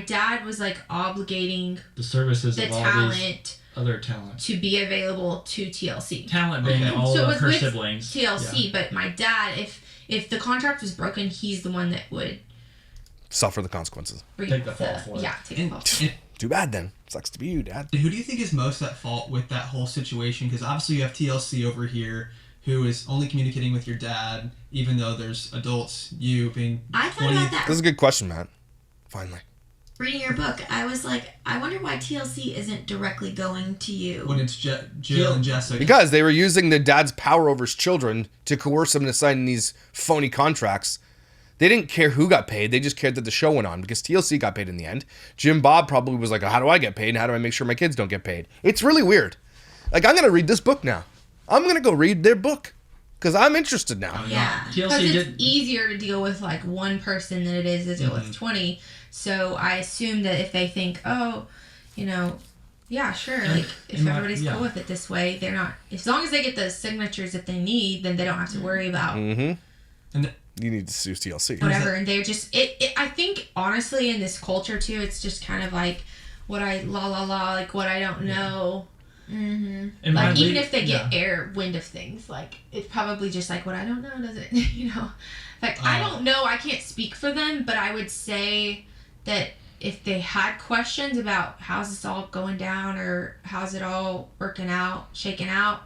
dad was like obligating The services the of all these talent other talents. to be available to TLC. Talent being Okay. all So it of was her with siblings. TLC, Yeah. but my dad, if the contract was broken, he's the one that would Suffer the consequences. reap Take the fall for it. Yeah, take the And, fall. and Too bad then. Sucks to be you, Dad. who do you think is most at fault with that whole situation? Because obviously you have TLC over here, who is only communicating with your dad, even though there's adults. You being I thought 20 about that This is a good question, Matt. Finally. reading your book. I was like, I wonder why TLC isn't directly going to you. when it's Jill and Jessica. Because they were using the dad's power over his children to coerce him to sign these phony contracts. They didn't care who got paid. They just cared that the show went on because TLC got paid in the end. Jim Bob probably was like, how do I get paid? And how do I make sure my kids don't get paid? It's really weird. Like, I'm going to read this book now. I'm going to go read their book because I'm interested now. Yeah. Because TLC it's did. easier to deal with like one person than it is to deal with 20. So I assume that if they think, oh, yeah, sure, like if and everybody's yeah. cool with it this way, they're not. As long as they get the signatures that they need, then they don't have to worry about Mm-hmm. And You need to sue TLC. whatever. And they're just it. I think honestly, in this culture too, it's just kind of like what I like what I don't know. Mm-hmm. in my Like even league- if they yeah. get wind of things, like it's probably just like what I don't know, does it? Like I don't know. I can't speak for them, but I would say that if they had questions about how's this all going down or how's it all shaking out,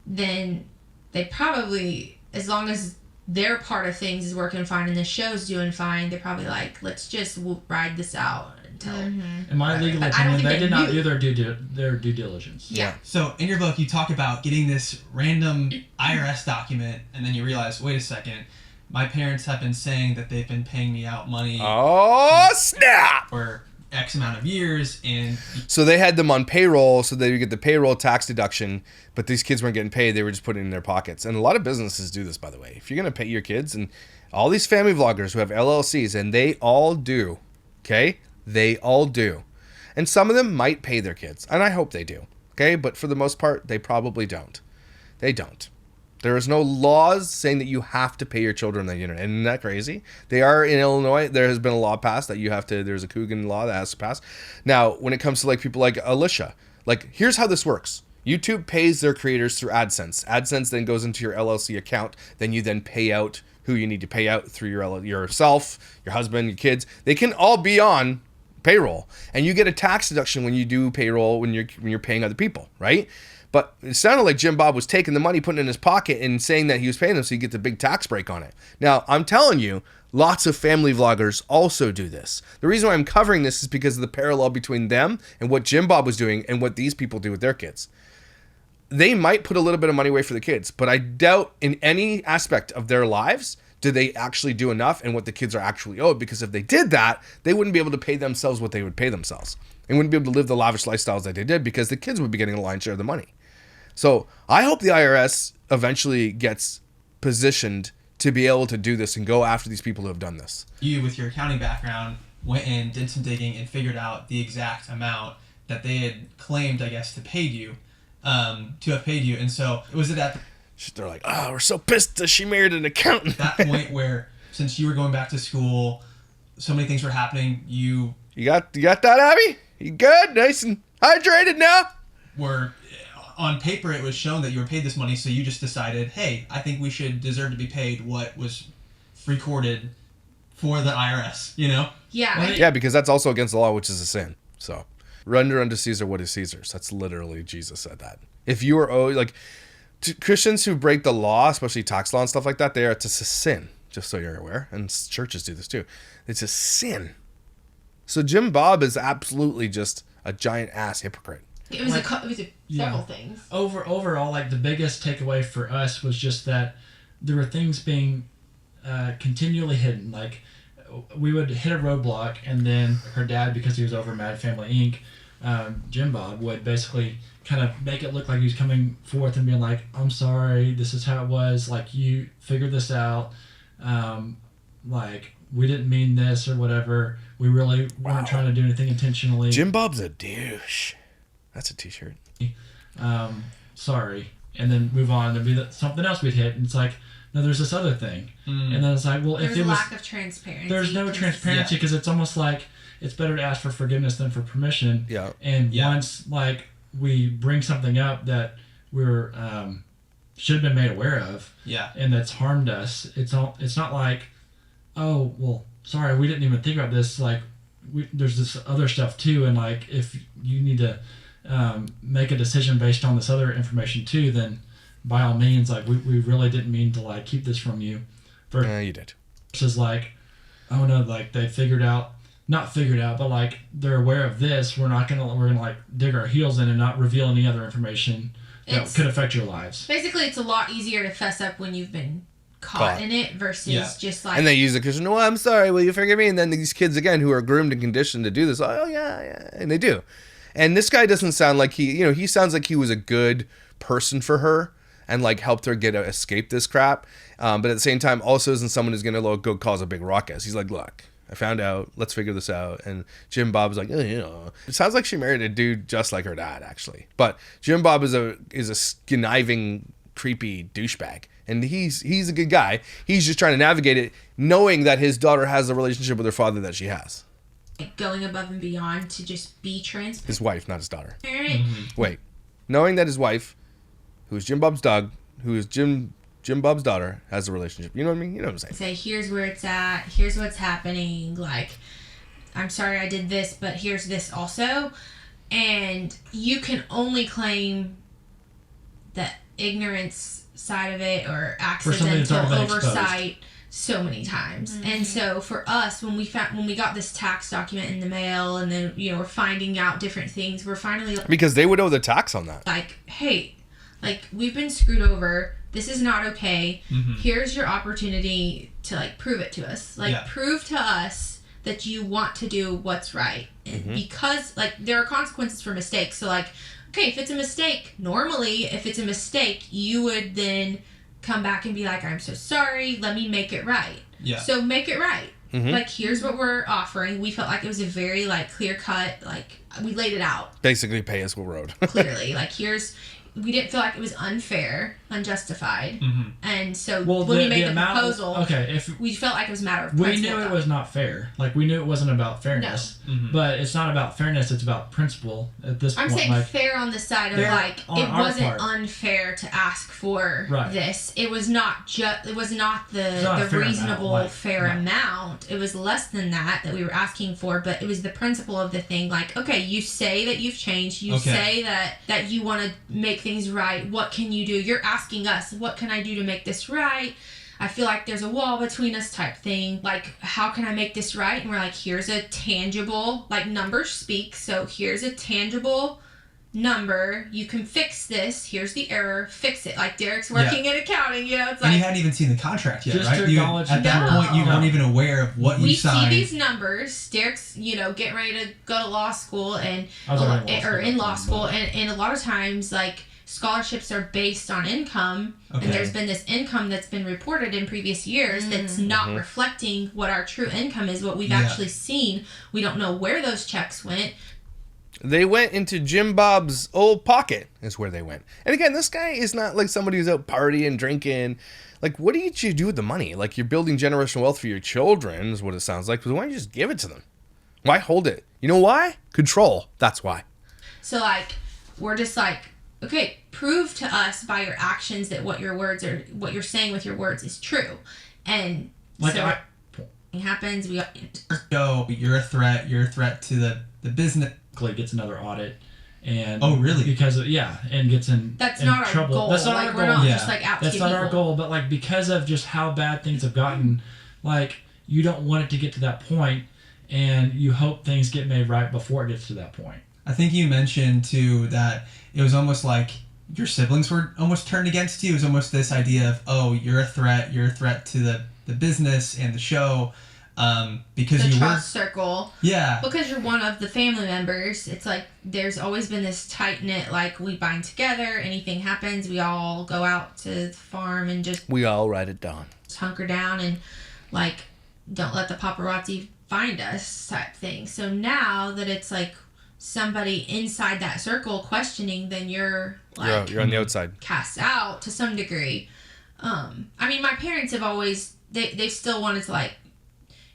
then they probably, as long as their part of things is working fine and the show's doing fine, they're probably like, let's just ride this out until. In my legal But I don't opinion, think they they did not knew. do their due diligence. Yeah. so in your book, you talk about getting this random IRS document, and then you realize, wait a second, my parents have been saying that they've been paying me out money Oh, snap! for X amount of years, and So they had them on payroll so they would get the payroll tax deduction, but these kids weren't getting paid. They were just putting it in their pockets. And a lot of businesses do this, by the way. If you're going to pay your kids, and all these family vloggers who have LLCs, and they all do, okay? They all do. And some of them might pay their kids, and I hope they do, okay? But for the most part, they probably don't. They don't. There is no laws saying that you have to pay your children on the internet. Isn't that crazy? They are in Illinois. There has been a law passed that you have to, there's a Coogan law that has to pass. Now, when it comes to like people like Alicia, like here's how this works. YouTube pays their creators through AdSense. AdSense then goes into your LLC account. Then you then pay out who you need to pay out through yourself, your husband, your kids. They can all be on payroll, and you get a tax deduction when you do payroll when you're paying other people, right? But it sounded like Jim Bob was taking the money, putting it in his pocket, and saying that he was paying them so he gets a big tax break on it. Now, I'm telling you, lots of family vloggers also do this. The reason why I'm covering this is because of the parallel between them and what Jim Bob was doing and what these people do with their kids. they might put a little bit of money away for the kids, but I doubt in any aspect of their lives do they actually do enough and what the kids are actually owed, because if they did that, they wouldn't be able to pay themselves what they would pay themselves. They wouldn't be able to live the lavish lifestyles that they did because the kids would be getting a lion's share of the money. So I hope the IRS eventually gets positioned to be able to do this and go after these people who have done this. You, with your accounting background, went in, did some digging, and figured out the exact amount that they had claimed, I guess, to have paid you. And so, was it at They're like, oh, we're so pissed that she married an accountant. that point where, since you were going back to school, so many things were happening, you You got that, Abby? You good? Nice and hydrated now? were, on paper, it was shown that you were paid this money, so you just decided, hey, I think we should deserve to be paid what was recorded for the IRS, you know? Yeah. Yeah, because that's also against the law, which is a sin. So, render unto Caesar what is Caesar's. That's literally, Jesus said that. If you are owed, like, Christians who break the law, especially tax law and stuff like that, it's a sin, just so you're aware. And churches do this too. It's a sin. So Jim Bob is absolutely just a giant ass hypocrite. It was several Yeah. things. Overall, like the biggest takeaway for us was just that there were things being continually hidden. Like we would hit a roadblock, and then her dad, because he was over Mad Family Inc., Jim Bob would basically kind of make it look like he was coming forth and being like, I'm sorry, this is how it was, like you figured this out, like we didn't mean this or whatever, we really weren't trying to do anything intentionally. Jim Bob's a douche. That's a t-shirt. Sorry, and then move on. There'd be something else we'd hit, and it's like, no, there's this other thing, and then it's like, well, There's if it was lack of transparency. there's no transparency, because it's almost like it's better to ask for forgiveness than for permission. Yeah. And Yeah. once like we bring something up that we're should have been made aware of, Yeah. and that's harmed us, it's not like, oh well, sorry, we didn't even think about this. Like there's this other stuff too, and like if you need to make a decision based on this other information too, then by all means, like we really didn't mean to like keep this from you. You did. Versus like, oh no, like they not figured out, but like they're aware of this. We're gonna like dig our heels in and not reveal any other information that could affect your lives. Basically, it's a lot easier to fess up when you've been caught in it versus just like. And they use the Christian, well, I'm sorry, will you forgive me? And then these kids, again, who are groomed and conditioned to do this, oh, yeah, and they do. And this guy doesn't sound like he sounds like he was a good person for her and like helped her escape this crap. But at the same time, also isn't someone who's going to go cause a big ruckus. He's like, look, I found out, let's figure this out. And Jim Bob's like, it sounds like she married a dude just like her dad, actually. But Jim Bob is a conniving, creepy douchebag. And he's a good guy. He's just trying to navigate it, knowing that his daughter has a relationship with her father that she has. Going above and beyond to just be transparent. His wife, not his daughter. Mm-hmm. Wait. Knowing that his wife, who's Jim Bob's dog, who is Jim Bob's daughter, has a relationship. You know what I mean? You know what I'm saying? Say, here's where it's at. Here's what's happening. Like, I'm sorry I did this, but here's this also. And you can only claim the ignorance side of it or accidental oversight so many times. Mm-hmm. And so for us, when we got this tax document in the mail, and then we're finding out different things, we're finally because they would owe the tax on that. Like, hey, like we've been screwed over. This is not okay. Mm-hmm. Here's your opportunity to like prove it to us. Like prove to us that you want to do what's right. Mm-hmm. Because like there are consequences for mistakes. So like, okay, if it's a mistake, normally if it's a mistake, you would then come back and be like, I'm so sorry, let me make it right. Yeah. So make it right. Mm-hmm. Like, here's what we're offering. We felt like it was a very like clear cut, like we laid it out. Basically pay us what we're owed. Clearly. Like we didn't feel like it was unfair, unjustified. Mm-hmm. And so when we made the proposal, we felt like it was a matter of principle. We knew it was not fair. Like, we knew it wasn't about fairness. No. Mm-hmm. But it's not about fairness, it's about principle at this point. I'm saying fair on the side of like, it wasn't unfair to ask for this. It was not the reasonable fair amount. It was less than that we were asking for, but it was the principle of the thing. Like, okay, you say that you've changed. You say that you want to make things right. What can you do? You're asking us, what can I do to make this right? I feel like there's a wall between us type thing. Like, how can I make this right? And we're like, here's a tangible, like numbers speak. So here's a tangible number, you can fix this, here's the error, fix it. Like Derek's working in accounting, you know, it's And like, you hadn't even seen the contract yet, Just right? to acknowledge- At that No. point, you weren't even aware of what we you signed. see these numbers. Derek's, you know, getting ready to go to law school and I was already in law school, but- and a lot of times like scholarships are based on income, Okay. and there's been this income that's been reported in previous years that's not reflecting what our true income is, what we've Yeah. actually seen. We don't know where those checks went. They went into Jim Bob's old pocket, is where they went. And again, this guy is not like somebody who's out partying, drinking. Like, what did you do with the money? Like, you're building generational wealth for your children, is what it sounds like. But why don't you just give it to them? Why hold it? You know why? Control. That's why. So like, we're just like, okay, prove to us by your actions that what your words are, what you're saying with your words is true. And Like, so I- it happens. We Go, you're a threat. You're a threat to the business. Clay gets another audit, and Oh, really? Because of, and gets in that's in not our trouble. goal. That's not like our we're goal. not Yeah. just like out to That's get not our people. goal, but like because of just how bad things have gotten, like you don't want it to get to that point, and you hope things get made right before it gets to that point. I think you mentioned too that it was almost like your siblings were almost turned against you. It was almost this idea of, oh, you're a threat. You're a threat to the business and the show, because The you trust circle. Yeah. Because you're one of the family members, it's like there's always been this tight knit, like we bind together. Anything happens, we all go out to the farm and just We all write it down. hunker down and like don't let the paparazzi find us type thing. So now that it's like somebody inside that circle questioning, then you're like You're on the outside. cast out to some degree. I mean, my parents have always they still wanted to like,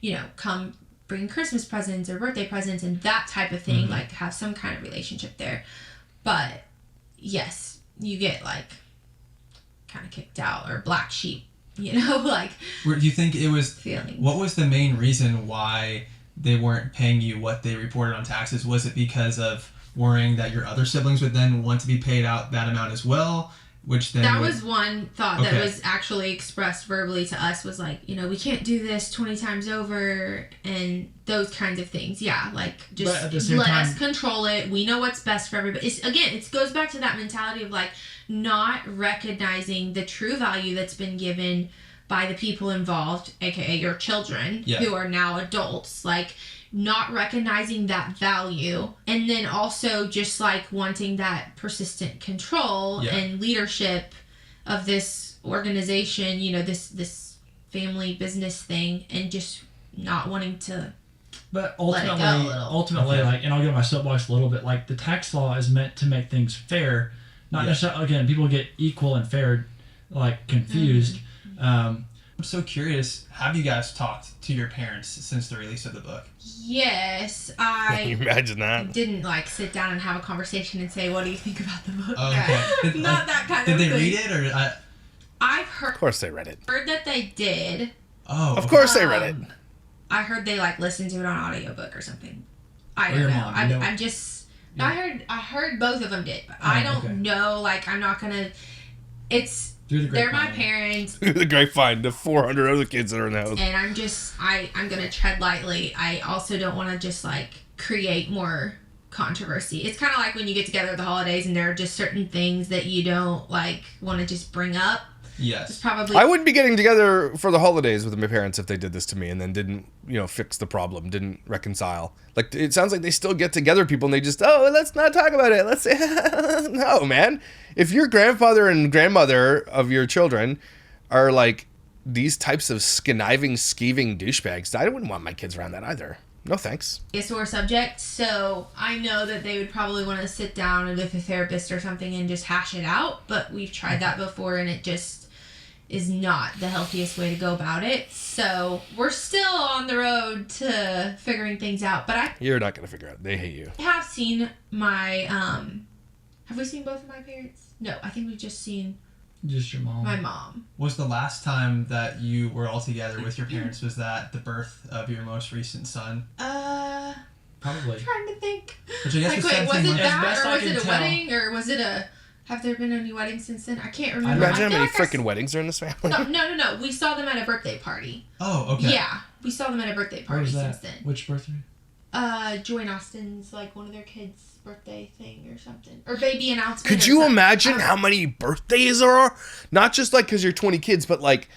you know, come bring Christmas presents or birthday presents and that type of thing, like have some kind of relationship there. But yes, you get like kind of kicked out or black sheep, you know, like Do you think it was? feelings. What was the main reason why they weren't paying you what they reported on taxes? Was it because of worrying that your other siblings would then want to be paid out that amount as well? Which then That would- was one thought Okay. that was actually expressed verbally to us, was like, you know, we can't do this 20 times over and those kinds of things. Yeah, like But at the just same let time- us control it. We know what's best for everybody. It goes back to that mentality of like not recognizing the true value that's been given by the people involved, aka your children, Yeah. who are now adults. Like not recognizing that value, and then also just like wanting that persistent control Yeah. and leadership of this organization, you know, this family business thing, and just not wanting to But Let it go a ultimately, little. like, and I'll get on my soapbox a little bit. Like the tax law is meant to make things fair, not Yeah. necessarily. Again, people get equal and fair, like confused. Mm-hmm. I'm so curious. Have you guys talked to your parents since the release of the book? yes, Can you I imagine that? didn't like sit down and have a conversation and say, what do you think about the book? Oh, okay. Did- Not like, that kind Did of they thing. read it or? I've Of course they read it. heard that they did. Oh, Of course they read it. I heard they like listened to it on audiobook or something. I Or don't your know. mom, you know? I'm just. No, I heard both of them did, but Oh, I don't okay. know. Like I'm not gonna. It's Through the they're my grapevine. parents, The grapevine, the 400 other kids that are in the house. and I'm gonna tread lightly. I also don't want to just like create more controversy. It's kind of like when you get together at the holidays and there are just certain things that you don't like want to just bring up. It's yes. probably I wouldn't be getting together for the holidays with my parents if they did this to me and then didn't, fix the problem, didn't reconcile. Like, it sounds like they still get together, people, and they just, let's not talk about it. Let's say, no, man. If your grandfather and grandmother of your children are like these types of conniving, skeeving douchebags, I wouldn't want my kids around that either. No thanks. a sore subject, so I know that they would probably want to sit down with a therapist or something and just hash it out, but we've tried that before and it just is not the healthiest way to go about it. So we're still on the road to figuring things out, but I You're not going to figure it out. They hate you. have seen my have we seen both of my parents? No, I think we've just seen Just your mom. my mom. Was the last time that you were all together with your parents, was that the birth of your most recent son? Probably. Trying to think. Which I guess Like, was wait, was 17 it months. As that, best or I was can it a tell. wedding, or was it a? Have there been any weddings since then? I can't remember. Imagine I how feel many like freaking weddings are in this family. No. We saw them at a birthday party. Oh, okay. Yeah, we saw them at a birthday Where party was since that? then. Which birthday? Joy Austin's, like, one of their kids' birthday thing or something. Or baby announcement. Could you imagine how many birthdays there are? Not just, like, because you're 20 kids, but, like,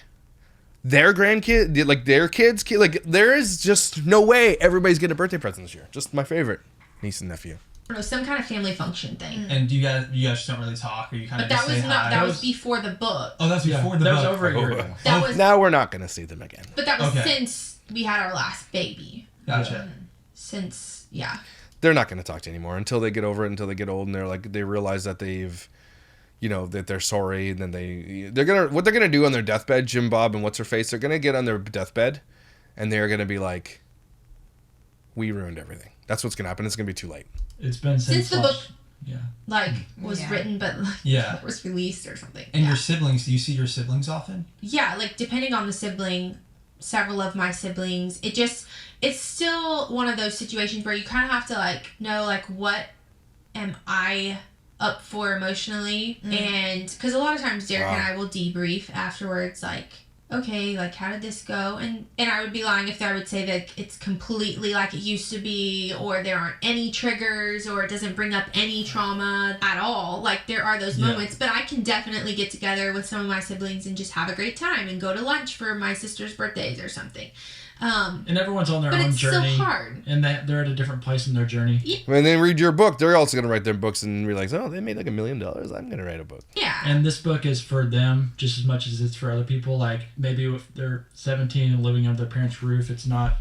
their grandkids, like, their kids, like, there is just no way everybody's getting a birthday present this year. Just my favorite niece and nephew. I don't know, some kind of family function thing. And you guys just don't really talk, or you kind But of that just say was not. hi? That was before the book. Oh, that's before the that book. was over a year ago. That was. Now we're not going to see them again. But that was Okay. since we had our last baby. Gotcha. Since yeah. They're not going to talk to you anymore until they get over it, until they get old, and they realize that they've, that they're sorry, and then what they're gonna do on their deathbed, Jim Bob and what's her face, they're gonna get on their deathbed, and they're gonna be like, we ruined everything. That's what's gonna happen. It's gonna be too late. It's been since the book was Yeah. written, but was released or something. And your siblings, do you see your siblings often? Yeah, like depending on the sibling, several of my siblings, it's still one of those situations where you kind of have to like know like what am I up for emotionally, and because a lot of times Derek and I will debrief afterwards, like, okay, like how did this go, and I would be lying if I would say that it's completely like it used to be, or there aren't any triggers, or it doesn't bring up any trauma at all. Like there are those moments, but I can definitely get together with some of my siblings and just have a great time and go to lunch for my sister's birthdays or something. And everyone's on their but own it's journey. still hard. And they're at a different place in their journey. When they read your book, they're also going to write their books and realize, oh, they made like $1 million. I'm going to write a book. Yeah. And this book is for them just as much as it's for other people. Like maybe if they're 17 and living under their parents' roof, it's not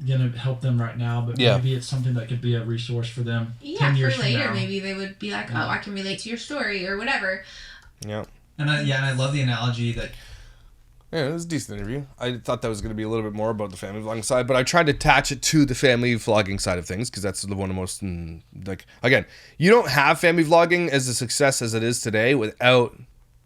going to help them right now, but maybe it's something that could be a resource for them 10 years for later, from now. maybe they would be like, oh, I can relate to your story or whatever. Yeah. And I love the analogy that. Yeah, it was a decent interview. I thought that was going to be a little bit more about the family vlogging side, but I tried to attach it to the family vlogging side of things because that's the one of the most, again, you don't have family vlogging as a success as it is today without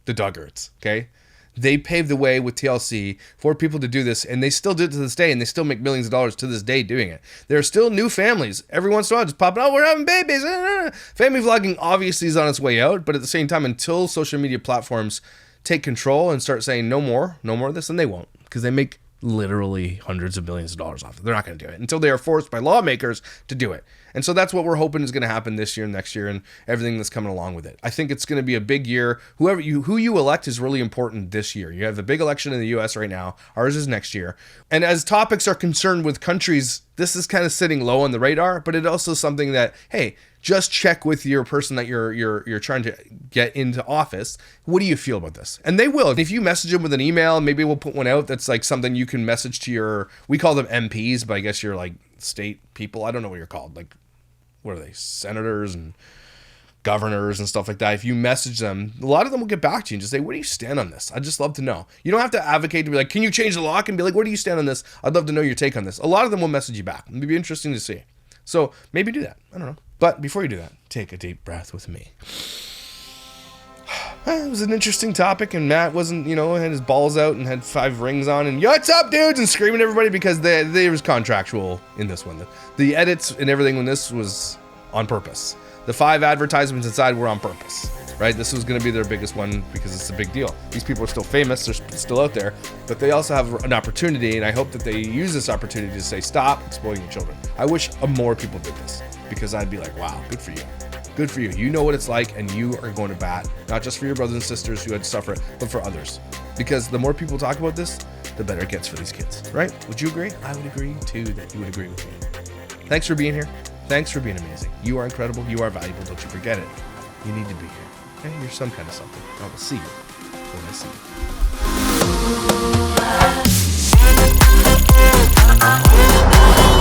the Duggars, okay? They paved the way with TLC for people to do this, and they still do it to this day, and they still make millions of dollars to this day doing it. There are still new families. Every once in a while, just popping, oh, we're having babies. Family vlogging obviously is on its way out, but at the same time, until social media platforms take control and start saying no more of this, and they won't, because they make literally hundreds of millions of dollars off it. They're not going to do it until they are forced by lawmakers to do it. And so that's what we're hoping is going to happen this year and next year and everything that's coming along with it. I think it's going to be a big year. Who you elect is really important this year. You have the big election in the US right now. Ours is next year. And as topics are concerned with countries, this is kind of sitting low on the radar, but it also is something that, hey, just check with your person that you're trying to get into office. What do you feel about this? And they will. If you message them with an email, maybe we'll put one out that's like something you can message to we call them MPs, but I guess you're like state people. I don't know what you're called. Like, what are they? Senators and governors and stuff like that. If you message them, a lot of them will get back to you and just say, where do you stand on this? I'd just love to know. You don't have to advocate to be like, can you change the law? And be like, where do you stand on this? I'd love to know your take on this. A lot of them will message you back. It'd be interesting to see. So maybe do that. I don't know. But before you do that, take a deep breath with me. It was an interesting topic, and Matt wasn't, had his balls out and had 5 rings on and, what's up, dudes, and screaming at everybody because there was contractual in this one. The edits and everything in this was on purpose. The 5 advertisements inside were on purpose, right? This was going to be their biggest one because it's a big deal. These people are still famous, they're still out there, but they also have an opportunity, and I hope that they use this opportunity to say, stop exploiting children. I wish more people did this because I'd be like, wow, good for you. Good for you. You know what it's like, and you are going to bat, not just for your brothers and sisters who had to suffer it, but for others. Because the more people talk about this, the better it gets for these kids, right? Would you agree? I would agree, too, that you would agree with me. Thanks for being here. Thanks for being amazing. You are incredible. You are valuable. Don't you forget it. You need to be here. Okay? You're some kind of something. I will see you when I see you.